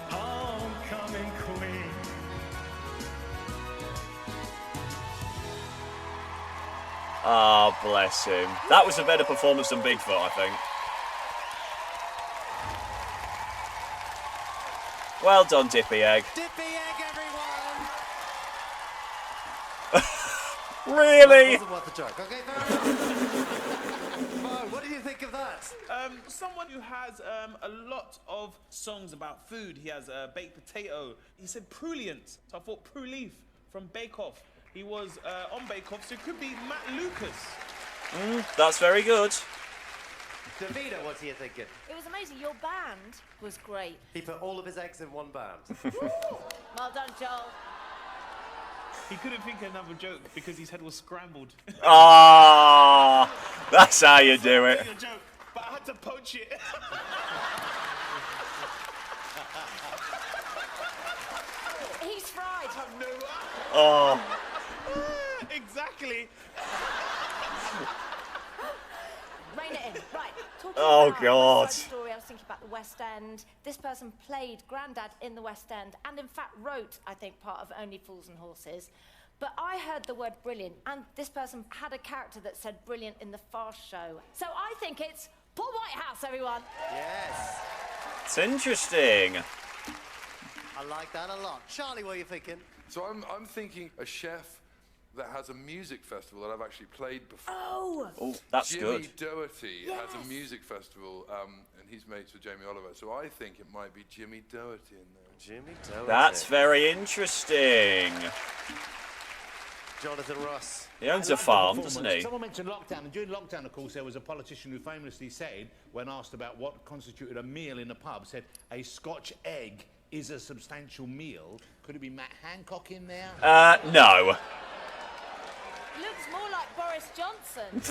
Homecoming queen. Ah, bless him. That was a better performance than Bigfoot, I think. Well done, Dippy Egg. Dippy Egg, everyone! Really? Wasn't worth the joke. Okay, fair enough. Mo, what did you think of that? Someone who has a lot of songs about food. He has baked potato. He said prulient, so I thought Pruleaf from Bake Off. He was on Bake Off, so it could be Matt Lucas. That's very good. Davida, what are you thinking? It was amazing. Your band was great. He put all of his eggs in one band. Well done, Joel. He couldn't think of another joke because his head was scrambled. Ah, that's how you do it. A joke, but I had to poach it. He's fried. Oh, Exactly. Rein it in. Right. Talking Oh, about God. the side story I was thinking about the West End. This person played Grandad in the West End and in fact wrote, I think, part of Only Fools and Horses. But I heard the word brilliant, and this person had a character that said brilliant in the Fast Show. So I think it's Paul Whitehouse, everyone. Yes. It's interesting. I like that a lot. Charlie, what are you thinking? So I'm thinking a chef that has a music festival that I've actually played before. Oh! Oh, that's Jimmy good. Doherty has a music festival, and he's mates with Jamie Oliver. So I think it might be Jimmy Doherty in there. Jimmy Doherty. That's very interesting. Jonathan Ross. He owns a farm, doesn't he? Someone mentioned lockdown, and during lockdown, of course, there was a politician who famously said, when asked about what constituted a meal in a pub, said, a Scotch egg is a substantial meal. Could it be Matt Hancock in there? No. Looks more like Boris Johnson.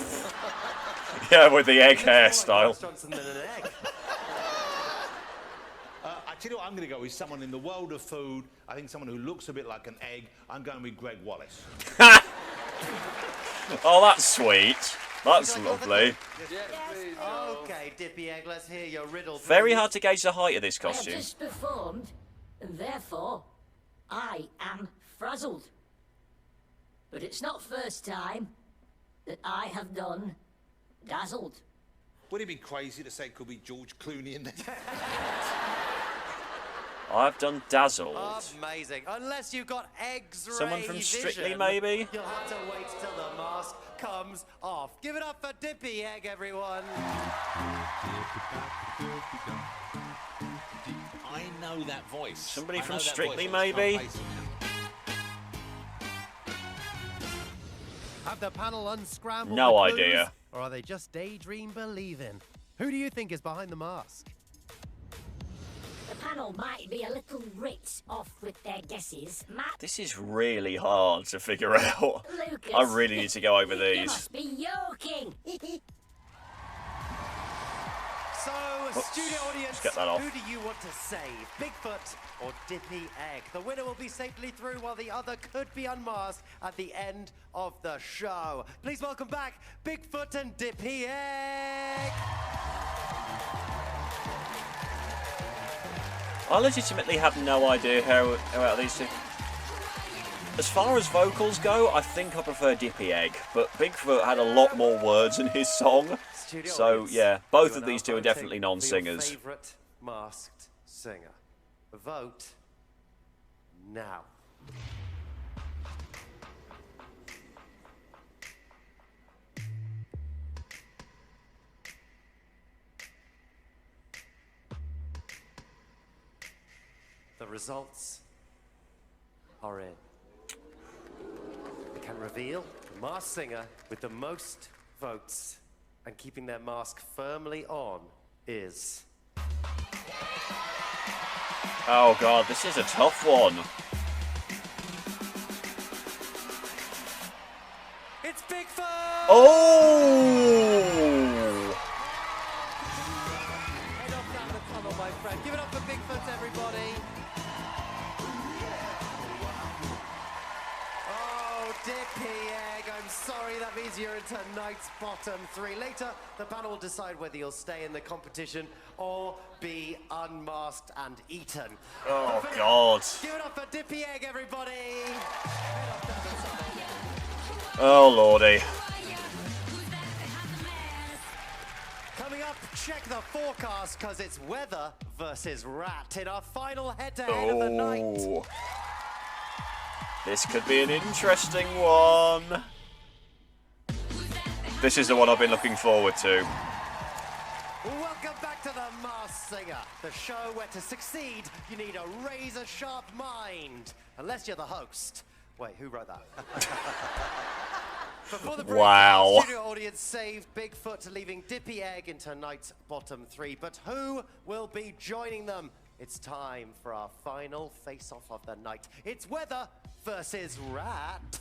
Yeah, with the egg More like hairstyle. Boris Johnson than an egg. I tell you what I'm going to go with, someone in the world of food. I think someone who looks a bit like an egg. I'm going with Greg Wallace. Oh, that's sweet. That's lovely. Yes, please. Okay, Dippy Egg, let's hear your riddle. Very please. hard to gauge the height of this I have costume. just performed, and therefore, I am frazzled. But it's not first time that I have done dazzled. Would it be crazy to say it could be George Clooney in there? I've done dazzled. Amazing. Unless you've got X-ray Someone from Strictly, vision, maybe? You'll have to wait till the mask comes off. Give it up for Dippy Egg, everyone. I know that voice. Somebody I from know that Strictly, voice. I just can't maybe? place it now. Have the panel unscrambled No the clues, idea. Or are they just daydream believing? Who do you think is behind the mask? The panel might be a little writ off with their guesses. Matt, This is really hard to figure out. Lucas. I really need to go over You these. must be joking. So, studio audience, get that off. who do you want to save? Bigfoot or Dippy Egg? The winner will be safely through while the other could be unmasked at the end of the show. Please welcome back Bigfoot and Dippy Egg. I legitimately have no idea how out of these two. As far as vocals go, I think I prefer Dippy Egg, but Bigfoot had a lot more words in his song. Studio So, audience, yeah, both you of are these now two are voting definitely for non-singers. Your favorite masked singer. Vote now. The results are in. We can reveal the masked singer with the most votes and keeping their mask firmly on is... Oh god, this is a tough one. It's Bigfoot! Oh! Head off down the tunnel, my friend. Give it up for Bigfoot, everybody. Oh, Dippy Egg, I'm sorry. That means you're in tonight's bottom three. Later, the panel will decide whether you'll stay in the competition or be unmasked and eaten. Oh god. Give it up for Dippy Egg, everybody. Oh lordy. Coming up, check the forecast, because it's weather versus rat in our final head-to-head of the night. Oh. This could be an interesting one. This is the one I've been looking forward to. Welcome back to the Masked Singer, the show where to succeed you need a razor-sharp mind. Unless you're the host. Wait, who wrote that? Before the break, Wow. our studio audience saved Bigfoot, leaving Dippy Egg in tonight's bottom three. But who will be joining them? It's time for our final face-off of the night. It's weather versus rat.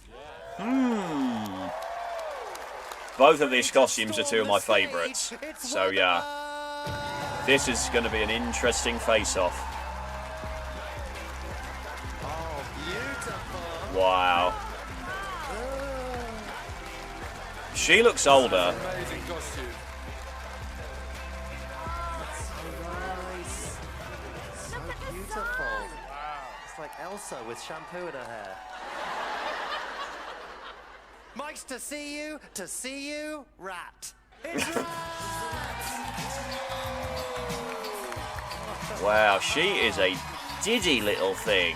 Both of these costumes are two of my favourites. So yeah. This is going to be an interesting face-off. Oh, beautiful. Wow. She looks older. Amazing costume. Elsa with shampoo in her hair. Mike's to see you, rat. It's rat! Wow, she is a diddy little thing.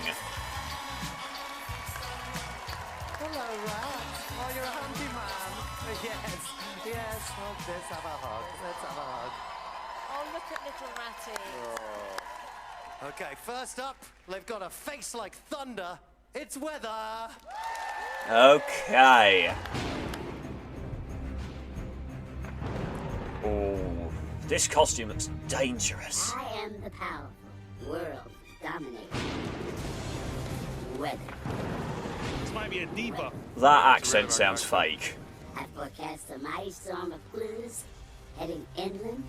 Hello, rat. Oh, you're a handy man. Yes. Well, let's have a hug. Let's have a hug. Oh, look at little Ratty. Okay, first up, they've got a face like thunder. It's weather. Okay. Oh, this costume looks dangerous. I am the powerful, world dominator. Weather. This might be a debuff. That accent sounds fake. I forecast a mighty storm of blues heading inland.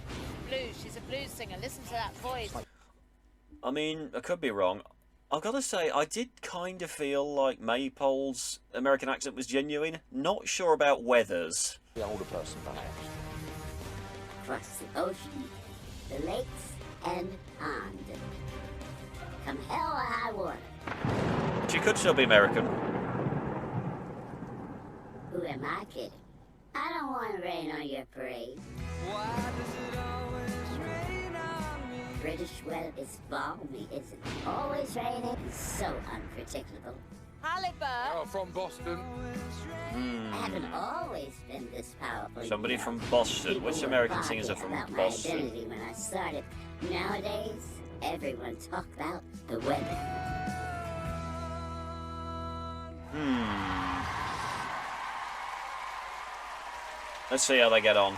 Blues, she's a blues singer. Listen to that voice. I mean, I could be wrong. I've got to say, I did kind of feel like Maypole's American accent was genuine. Not sure about Weathers. The older person, perhaps. Across the ocean, the lakes, and pond. Come hell or high water. She could still be American. Who am I kidding? I don't want to rain on your parade. Why does it always rain on me? British weather is balmy, isn't it? Always raining. So unpredictable. Halibut. Oh, from Boston. I haven't always been this powerful. Somebody you know. from Boston. People Which were American singers are talking from about Boston? My identity when I started. Nowadays, everyone talk about the weather. Let's see how they get on.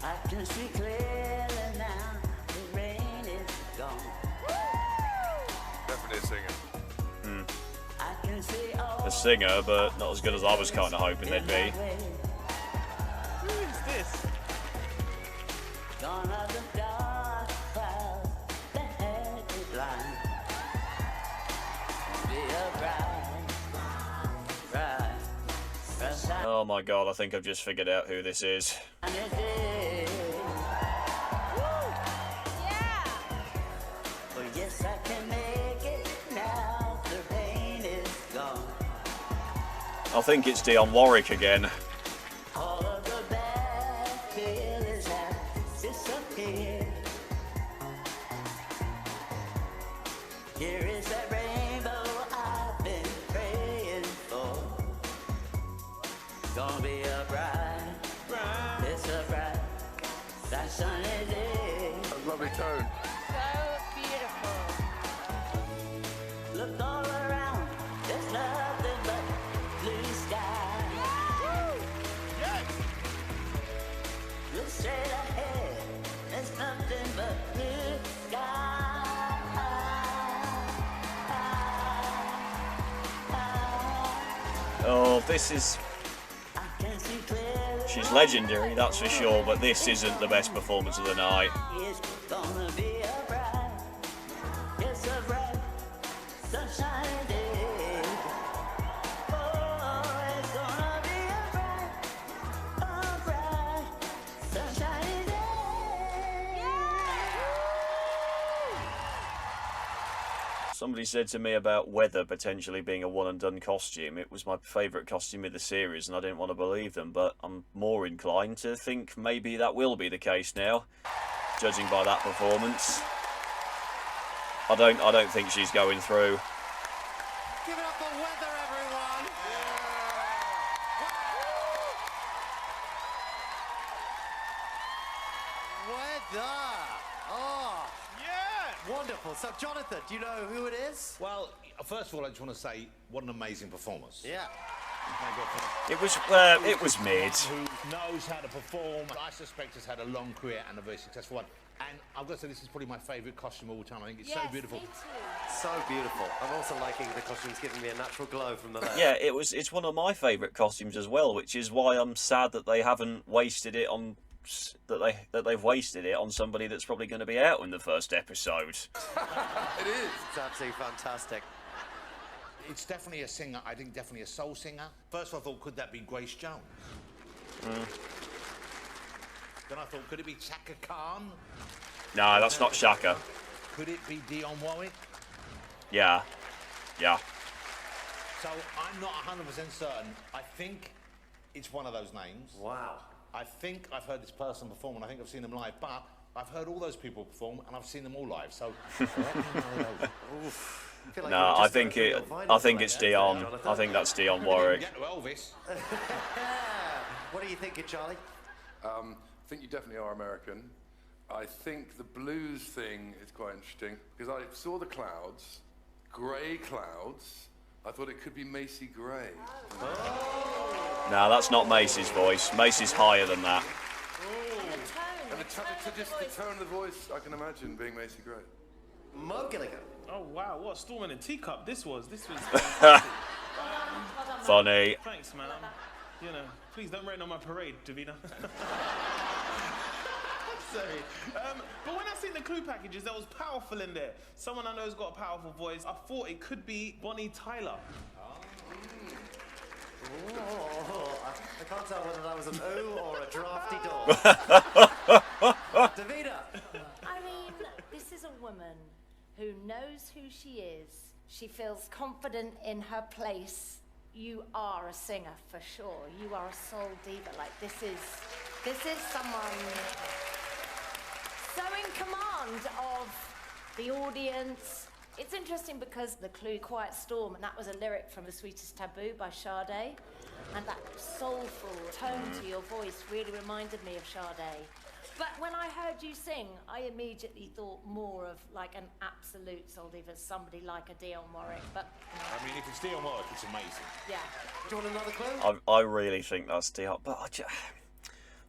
I can see clearly now. The rain is gone. Definitely a singer. I can see all A singer, but not as good as I was kind of hoping they'd be. Who is this? gone are the dark clouds that had me blind. Be a bright side. Oh my god, I think I've just figured out who this is. Oh, yes, I can make it now. The rain is gone. I think it's Dionne Warwick again. All of the bad feelings have disappeared. Here is that rainbow I've been praying for. Gonna be a bright, it's a bright, that sunny day. Lovely tone. So beautiful. Look all around, there's nothing but blue sky. Look straight ahead, there's nothing but blue sky. Oh, this is... I can see clearly. She's legendary, that's for sure, but this isn't the best performance of the night. It's gonna be a bright, it's a bright, sunshiny day. Oh, it's gonna be a bright, sunshiny day. Somebody said to me about Weather potentially being a one-and-done costume. It was my favourite costume of the series, and I didn't want to believe them, but I'm more inclined to think maybe that will be the case now, judging by that performance. I don't think she's going through. Give it up for weather, everyone. Weather. Oh, Yeah. wonderful. So, Jonathan, do you know who it is? Well, first of all, I just want to say, what an amazing performance. Yeah. It was mid. Who knows how to perform. I suspect has had a long career and a very successful one. And I've got to say, this is probably my favourite costume of all time. I think it's so beautiful. Me too. So beautiful. I'm also liking the costumes giving me a natural glow from the left. Yeah, it's one of my favourite costumes as well, which is why I'm sad that they haven't wasted it on they've wasted it on somebody that's probably going to be out in the first episode. It is. It's absolutely fantastic. It's definitely a singer. I think definitely a soul singer. First of all, I thought, could that be Grace Jones? Then I thought, could it be Chaka Khan? No, that's not Shaka. Could it be Dionne Warwick? Yeah. Yeah. So I'm not 100% certain. I think it's one of those names. Wow. I think I've heard this person perform, and I think I've seen them live, but I've heard all those people perform, and I've seen them all live, so... No, I think it's Dionne. I think that's Dionne Warwick. Get to Elvis. What are you thinking, Charlie? I think you definitely are American. I think the blues thing is quite interesting because I saw the clouds, grey clouds. I thought it could be Macy Gray. No, that's not Macy's voice. Macy's higher than that. And just the tone of the voice, I can imagine being Macy Gray. Mo Gilligan. Oh wow, what a storm in a teacup this was. Funny. Thanks, man. You know, please don't rain on my parade, Davina. Sorry. But when I seen the clue packages, that was powerful in there. Someone I know has got a powerful voice. I thought it could be Bonnie Tyler. I can't tell whether that was an O or a drafty door. Davina. I mean, this is a woman who knows who she is. She feels confident in her place. You are a singer for sure. You are a soul diva. Like this is someone so in command of the audience. It's interesting because the clue Quiet Storm, and that was a lyric from The Sweetest Taboo by Sade, and that soulful tone to your voice really reminded me of Sade. But when I heard you sing, I immediately thought more of like an absolute soul diva, somebody like a Dionne Warwick. But I mean, if it's Dionne Warwick, it's amazing. yeah. Do you want another clue? I really think that's Dionne, but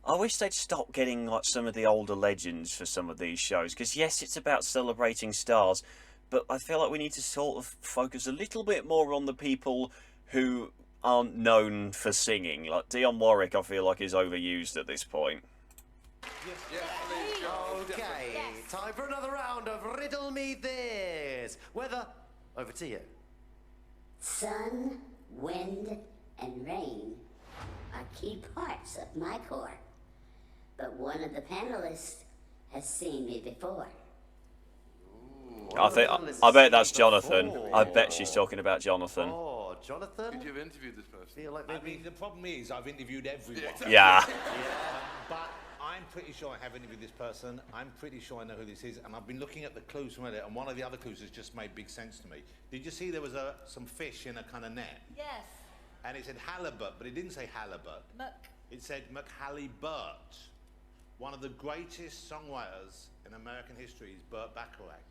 I wish they'd stop getting like some of the older legends for some of these shows. Because yes, it's about celebrating stars, but I feel like we need to sort of focus a little bit more on the people who aren't known for singing. Like Dionne Warwick, I feel like is overused at this point. Okay, time for another round of Riddle Me This. Weather, over to you. Sun, wind, and rain are key parts of my core. But one of the panelists has seen me before. I bet that's Jonathan. I bet she's talking about Jonathan. Oh, Jonathan? Could you have interviewed this person? Feel like I mean, the problem is I've interviewed everyone. Yeah. But I'm pretty sure I have interviewed this person. I'm pretty sure I know who this is. And I've been looking at the clues from earlier, and one of the other clues has just made big sense to me. Did you see there was some fish in a kind of net? Yes. And it said halibut, but it didn't say halibut. It said McHallyburt. One of the greatest songwriters in American history is Burt Bacharach.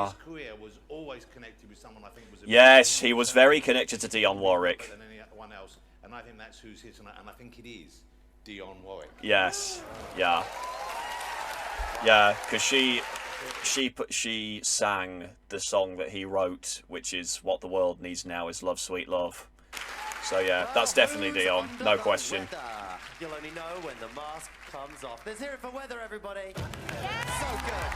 His career was always connected with someone I think was... Yes, he was very connected to Dionne Warwick. ...than anyone else. And I think that's who's here tonight. And I think it is Dionne Warwick. Yes. Yeah. Yeah, because she sang the song that he wrote, which is What the World Needs Now Is Love, Sweet Love. So yeah, that's definitely Dionne, no question. You'll only know when the mask comes off. Let's hear it for weather, everybody. So good.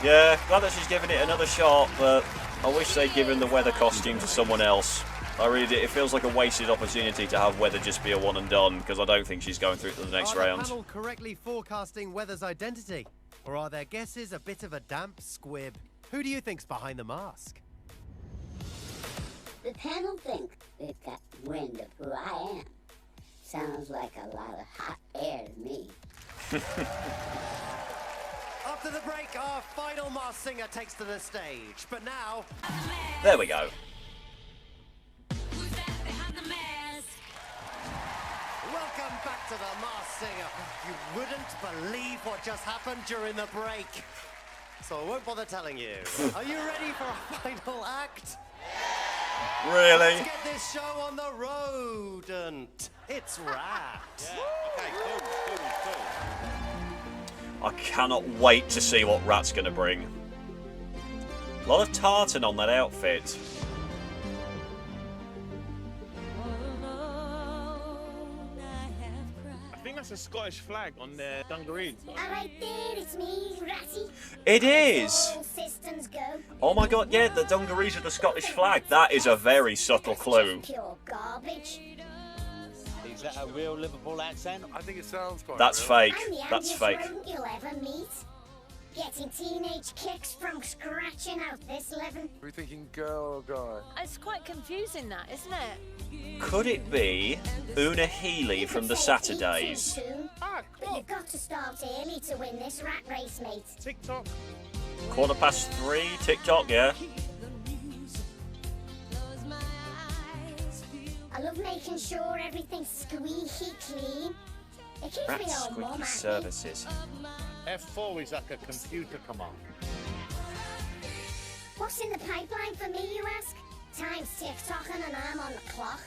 Yeah, glad that she's giving it another shot, but I wish they'd given the weather costume to someone else. I really do. It feels like a wasted opportunity to have weather just be a one and done, because I don't think she's going through to the next round. Are the panel correctly forecasting weather's identity? Or are their guesses a bit of a damp squib? Who do you think's behind the mask? The panel think they've got wind of who I am. Sounds like a lot of hot air to me. After the break, our final masked singer takes to the stage. But now... There we go. Welcome back to the Masked Singer. You wouldn't believe what just happened during the break. So I won't bother telling you. Are you ready for our final act? Really? Let's get this show on the road, and it's Rat. Okay, cool. I cannot wait to see what Rat's going to bring. A lot of tartan on that outfit. I think that's a Scottish flag on their dungarees. Alright there, it's me, Ratty. It is! All systems go. Oh my god, yeah, the dungarees of the Scottish flag. That is a very subtle clue. Pure garbage. He Is that a real Liverpool accent? I think it sounds quite That's real. fake. I'm the That's youngest fake. rodent you'll ever meet. Getting teenage kicks from scratching out this living. Are we thinking girl or guy? It's quite confusing, that, isn't it? Could it be Una Healy from the Saturdays? But you've got to start early to win this rat race, mate. TikTok. 3:15, TikTok, yeah. I love making sure everything's squeaky clean. It keeps Rat me all Squeaky mum happy. Services. F4 is like a computer command. What's in the pipeline for me, you ask? Time's tick-tocking and I'm on the clock.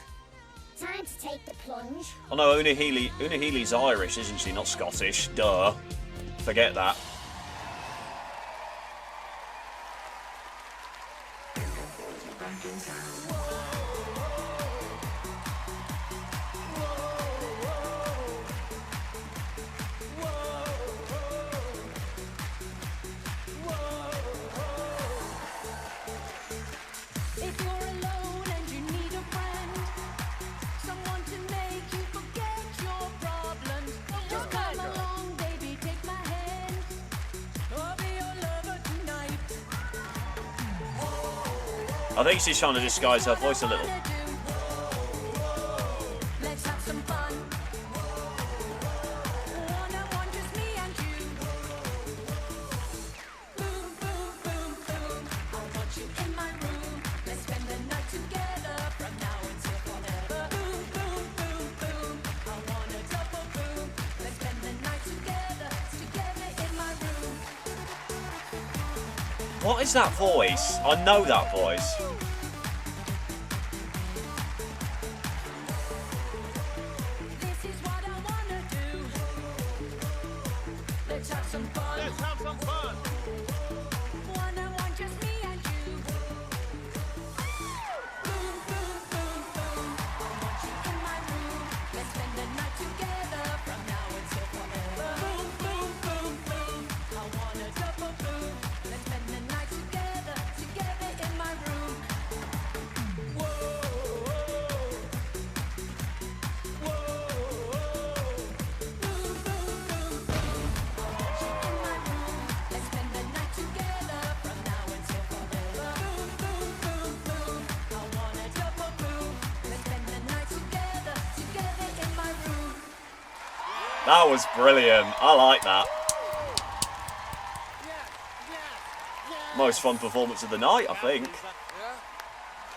Time to take the plunge. Oh no, Una Healy's Irish, isn't she? Not Scottish. Duh. Forget that. If you're alone and you need a friend, someone to make you forget your problems, just come along, baby, take my hand. I'll be your lover tonight. I think she's trying to disguise her voice a little. Let's have some fun. One-on-one, just me and you. Boom, boom, boom, boom. I want you in my room. Let's spend the night together from now until forever. Boom, boom, boom, boom. I want a double boom. Let's spend the night together, together in my room. What is that voice? I know that voice. This is what I wanna do. Let's have some fun. Let's have some fun. One-on-one, just me and you. Boom, boom, boom, boom. I want you in my room. Let's spend the night together from now until forever. Boom, boom, boom, boom. I want a double boom. Let's spend the night together, together in my room. Whoa, whoa, whoa. Boom, boom, boom, boom. I want you in my room. Let's spend the night together from now until forever. Boom, boom, boom, boom. I want a double boom. Let's spend the night together, together in my room. That was brilliant. I like that. Most fun performance of the night, I think.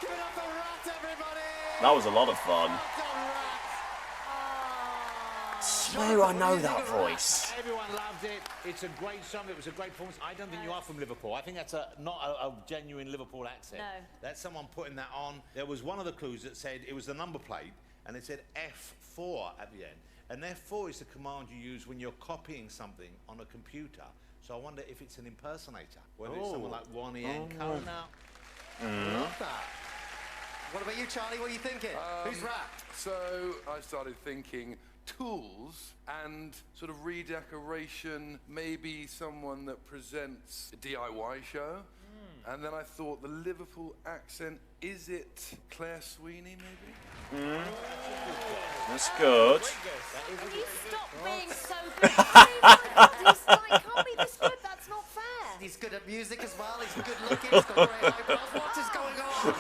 Give it up for Rat, everybody! That was a lot of fun. Well done, Rat. Swear I know that voice. Everyone loved it. It's a great song. It was a great performance. I don't think you are from Liverpool. I think that's not a genuine Liverpool accent. No. That's someone putting that on. There was one of the clues that said it was the number plate, and it said F4 at the end. And F4 is the command you use when you're copying something on a computer. So I wonder if it's an impersonator, whether it's someone like Ronnie Enco now. I love that. What about you, Charlie? What are you thinking? Who's Rat? So I started thinking tools and sort of redecoration, maybe someone that presents a DIY show. And then I thought the Liverpool accent, is it Claire Sweeney maybe? That's good. Can you stop being so good? I mean, my God, he's like, can't be this good. That's not fair. He's good at music as well. He's good looking. He's got great eyebrows. What is going on?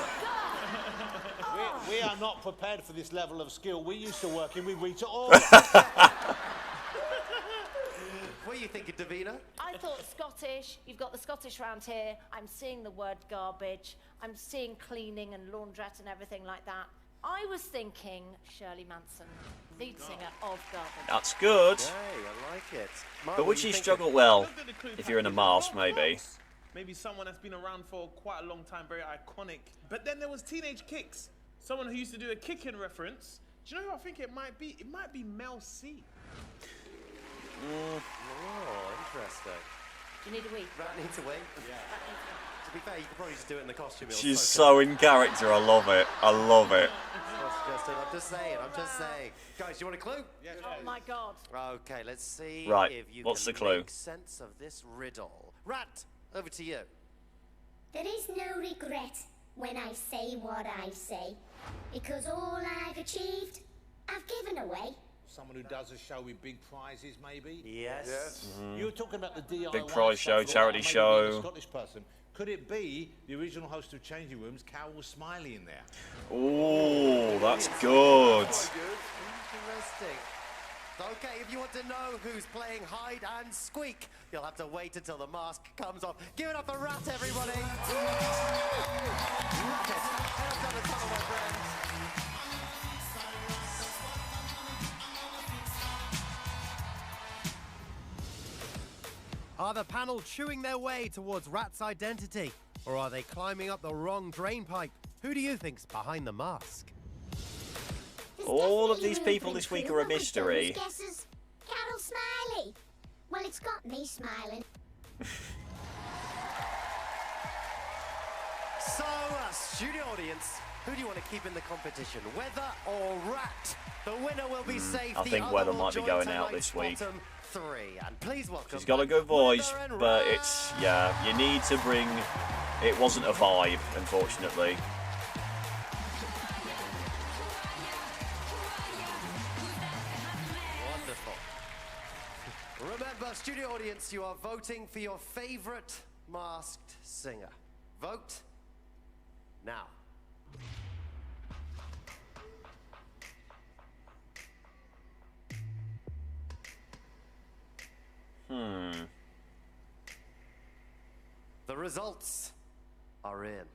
We are not prepared for this level of skill. We used to work in with Rita Ora. What are you thinking, Davina? I thought Scottish. You've got the Scottish round here. I'm seeing the word garbage. I'm seeing cleaning and laundrette and everything like that. I was thinking Shirley Manson, lead singer of Garbage. That's good. Hey, I like it. Mark, But what would are she you thinking? struggle well Look at the clue if you're in a package. mask, maybe? Maybe someone that's been around for quite a long time, very iconic. But then there was Teenage Kicks, someone who used to do a kicking reference. Do you know who I think it might be? It might be Mel C. Oh, interesting. Do you need a wee? Rat needs a wee. Yeah. To be fair, you could probably just do it in the costume. It'll She's soak up. so in character. I love it. I love it. That's not suggested. I'm just saying. I'm just saying. Guys, do you want a clue? Oh my God. Okay, let's see Right, if you what's can the clue? make sense of this riddle. Rat, over to you. There is no regret when I say what I say, because all I've achieved I've given away. Someone who does a show with big prizes, maybe? Yes. Yes. You were talking about the DIY Big prize show, stuff, charity maybe show. being a Scottish person. Could it be the original host of Changing Rooms, Carol Smiley, in there? Oh, that's good. Interesting. Okay, if you want to know who's playing hide and squeak, you'll have to wait until the mask comes off. Give it up for Rat, everybody! Rat it. Head down the tunnel, my friends. Are the panel chewing their way towards Rat's identity? Or are they climbing up the wrong drain pipe? Who do you think's behind the mask? All of these people this week are a mystery. Guesses? Carol Smiley. Well, it's got me smiling. So, studio audience, who do you want to keep in the competition, Weather or Rat? The winner will be safe. I The think other Weather will might be join going out tonight's this week. bottom three. And please welcome. She's got a good voice, but it's, yeah, you need to bring. It wasn't a vibe, unfortunately. Wonderful. Remember, studio audience, you are voting for your favorite masked singer. Vote now. The results are in.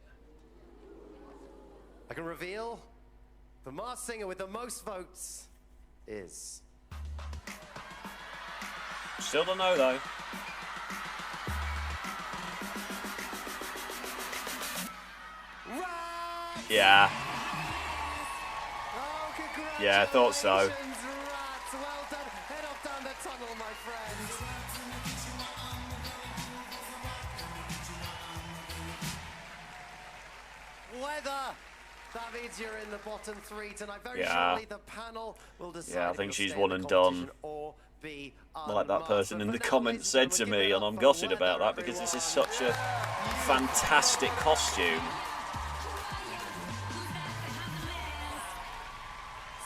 I can reveal the masked singer with the most votes is... Still don't know though. Yeah. Oh, yeah, I thought so. Rats. Well done. Head off down the tunnel, my friends. Weather. That means you're in the bottom three tonight. Very shortly, the panel will decide. Yeah, I if think you'll she's stay one in and the done. competition or be Like that person in the unmasked. comments said to me, and I'm gutted about that because this is such a fantastic costume.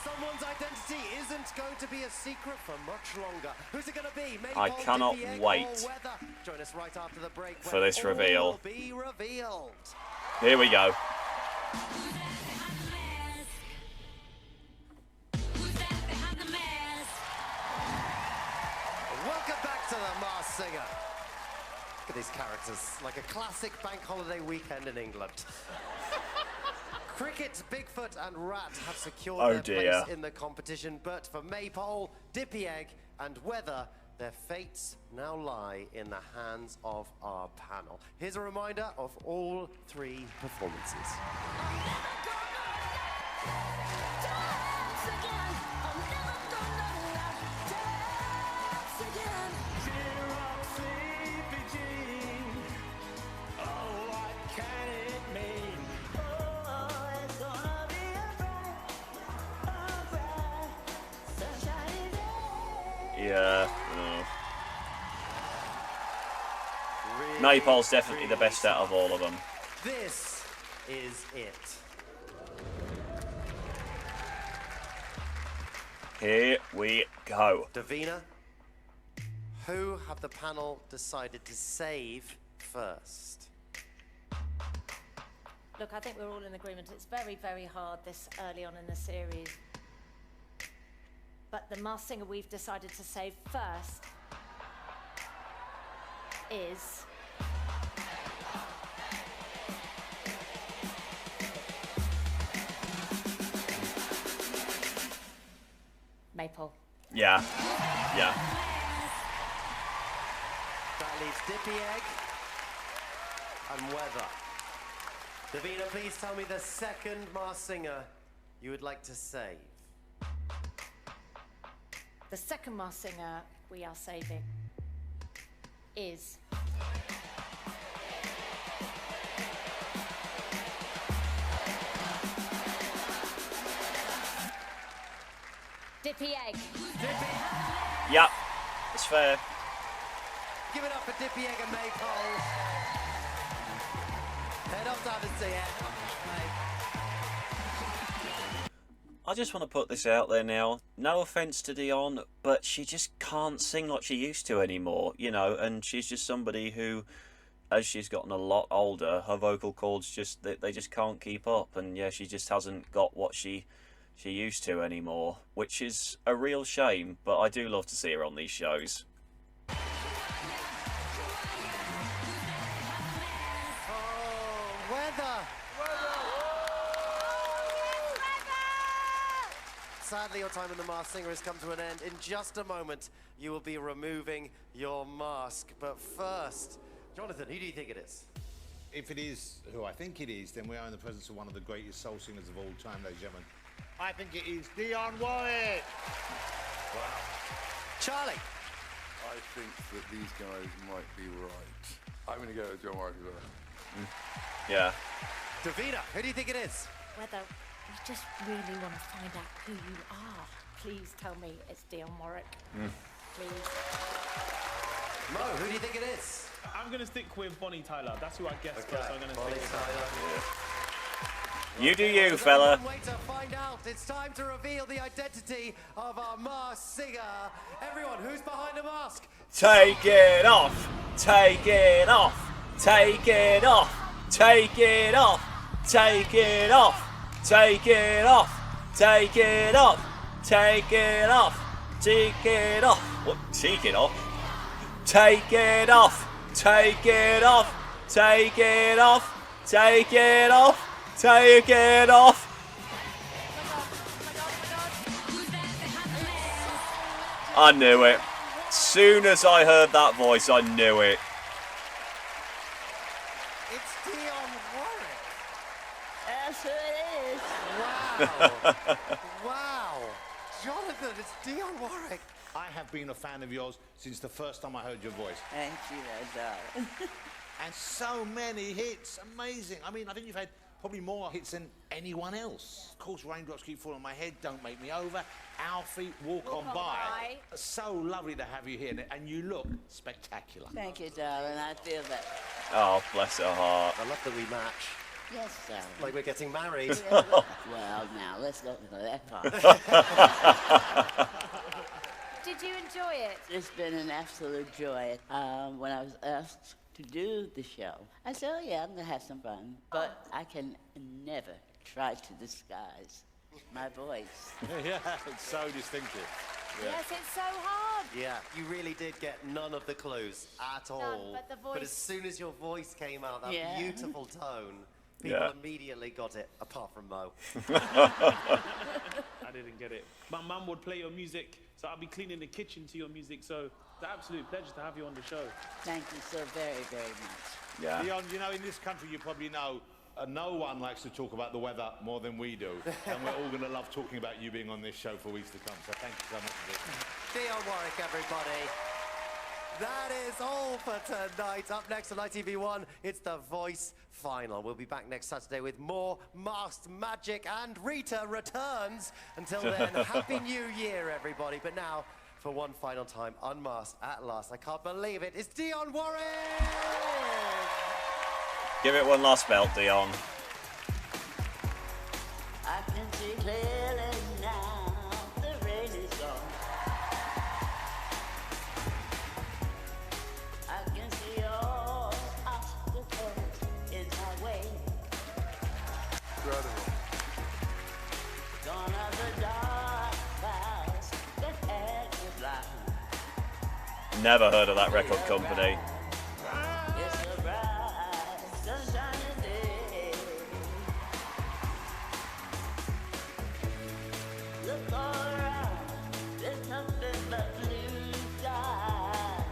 Someone's identity isn't going to be a secret for much longer. Who's it going to be? Maybe I Paul cannot Dipier wait or Weather? Join us right after the break for when this all reveal. will be revealed. Here we go. Welcome back to the Masked Singer. Look at these characters, like a classic bank holiday weekend in England. Cricket, Bigfoot and Rat have secured their place in the competition, but for Maypole, Dippy Egg and Weather, their fates now lie in the hands of our panel. Here's a reminder of all three performances. Yeah. Maypole's definitely the best out of all of them. This is it. Here we go. Davina, who have the panel decided to save first? Look, I think we're all in agreement. It's very, very hard this early on in the series. But the masked singer we've decided to save first is... Maypole. Yeah. Yeah. That leaves Dippy Egg and Weather. Davina, please tell me the second masked singer you would like to save. The second masked singer we are saving is... Dippy Egg. Yep. It's fair. Give it up for Dippy Egg and Maypole. Head up down to see it. I just want to put this out there now. No offence to Dion, but she just can't sing like she used to anymore, you know, and she's just somebody who, as she's gotten a lot older, her vocal cords just, they just can't keep up, and yeah, she just hasn't got what she used to anymore, which is a real shame, but I do love to see her on these shows. Sadly, your time in The Masked Singer has come to an end. In just a moment, you will be removing your mask. But first, Jonathan, who do you think it is? If it is who I think it is, then we are in the presence of one of the greatest soul singers of all time, ladies and gentlemen. I think it is Dionne Warwick. Wow. Charlie. I think that these guys might be right. I'm going to go with Dionne Warwick as well. Yeah. Davina, who do you think it is? Whether you just really want to find out who you are, please tell me it's Dionne Warwick. Please. Mo, who do you think it is? I'm going to stick with Bonnie Tyler. That's who I guessed Okay, first. I'm going to Bonnie stick with Tyler. You do you, fella. Wait to find out. It's time to reveal the identity of our masked singer. Everyone, who's behind the mask? Take it off. Take it off. Take it off. Take it off. Take it off. Take it off. Take it off. Take it off. Take it off. What? Take it off. Take it off. Take it off. Take it off. Take it off. Take it off. I knew it. Soon as I heard that voice, I knew it. It's Dionne Warwick. That's who it is. Wow. Wow. Jonathan, it's Dionne Warwick. I have been a fan of yours since the first time I heard your voice. Thank you, darling. And so many hits. Amazing. I mean, I think you've had probably more hits than anyone else. Of course, Raindrops Keep Falling on My Head, Don't Make Me Over, Alfie, Walk On By. So lovely to have you here, and you look spectacular. Thank you, darling. I feel that. Oh, bless her heart. I love that we match. Yes, darling. Like we're getting married. Well, now, let's not go that far. Did you enjoy it? It's been an absolute joy. When I was asked to do the show, I said, oh yeah, I'm gonna have some fun, but I can never try to disguise my voice. Yeah, it's so distinctive. Yeah. Yes, it's so hard. Yeah, you really did get none of the clues at all. but the voice. But as soon as your voice came out, that Yeah. beautiful tone, people Yeah. immediately got it, apart from Mo. I didn't get it. My mum would play your music, so I'll be cleaning the kitchen to your music. So it's an absolute pleasure to have you on the show. Thank you so very, very much. Yeah. Dionne, you know, in this country, you probably know, no one likes to talk about the weather more than we do. And we're all going to love talking about you being on this show for weeks to come. So thank you so much for this. Dionne Warwick, everybody. That is all for tonight. Up next on ITV1, it's The Voice Final. We'll be back next Saturday with more masked magic, and Rita returns. Until then, Happy New Year, everybody. But now, for one final time, unmasked at last. I can't believe it. It's Dionne Warwick! Give it one last belt, Dion. I can see clearly now the rain is gone. I can see all obstacles in my way. Incredible. Gone are the dark clouds that had me blind. Never heard of that record company. It's a bright, sunshiny day. Look all around, there's nothing but blue skies.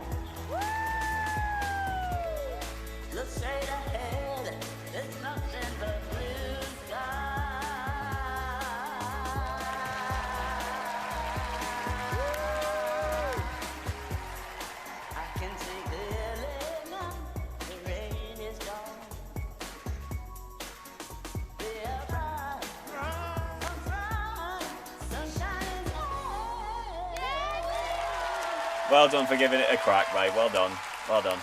Look straight ahead, there's nothing but blue skies. I can see clearly now, the rain is gone. We are bright, sunshine is Well done for giving it a crack, mate. Well done. Well done.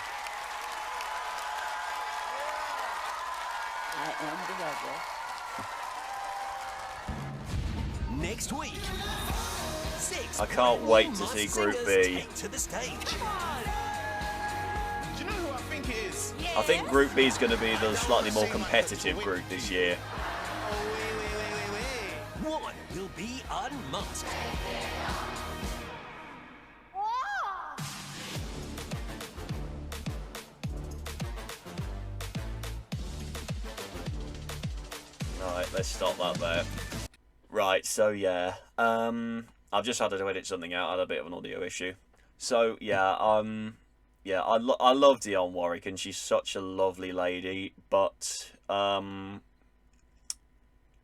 I am the weather. next week. I can't wait to see Group B. To the stage. Do you know who I think it is? I think Group B is going to be the slightly more competitive group this year. One will be unmasked. Right, let's stop that there. Right, so yeah, I've just had to edit something out. I had a bit of an audio issue. So yeah, yeah, I love Dionne Warwick, and she's such a lovely lady. But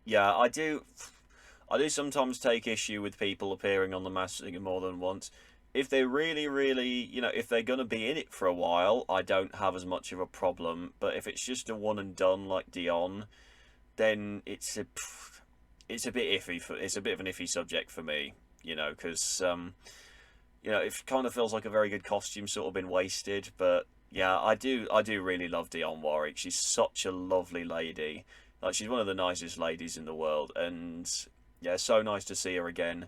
yeah, I do sometimes take issue with people appearing on The Masked Singer more than once. If they're really, you know, if they're going to be in it for a while, I don't have as much of a problem. But if it's just a one and done like Dionne, then it's a bit iffy. It's a bit of an iffy subject for me, you know, because you know, it kind of feels like a very good costume sort of been wasted. But yeah, I do really love Dionne Warwick. She's such a lovely lady. Like, she's one of the nicest ladies in the world, and yeah, so nice to see her again,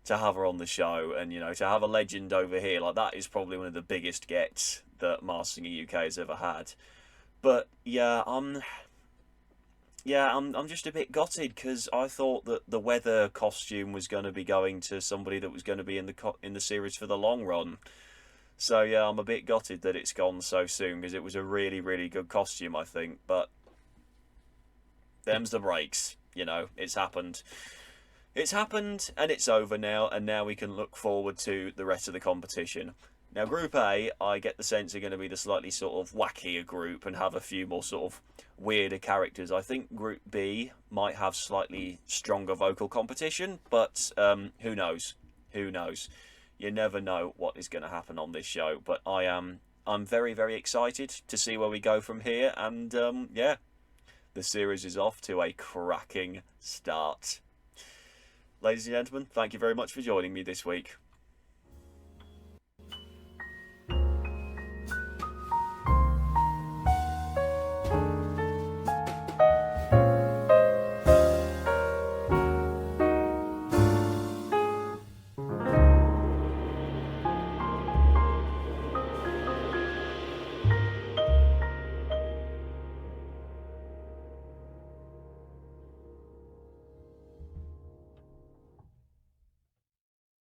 to have her on the show, and you know, to have a legend over here. Like, that is probably one of the biggest gets that Masked Singer UK has ever had. But yeah, I'm just a bit gutted, because I thought that the weather costume was going to be going to somebody that was going to be in the series for the long run. So yeah, I'm a bit gutted that it's gone so soon, because it was a really, really good costume, I think. But them's the breaks, you know. It's happened. It's happened, and it's over now, and now we can look forward to the rest of the competition. Now, Group A, I get the sense are going to be the slightly sort of wackier group and have a few more sort of weirder characters. I think Group B might have slightly stronger vocal competition, but who knows? Who knows? You never know what is going to happen on this show. But I'm very, very excited to see where we go from here. And yeah, the series is off to a cracking start. Ladies and gentlemen, thank you very much for joining me this week.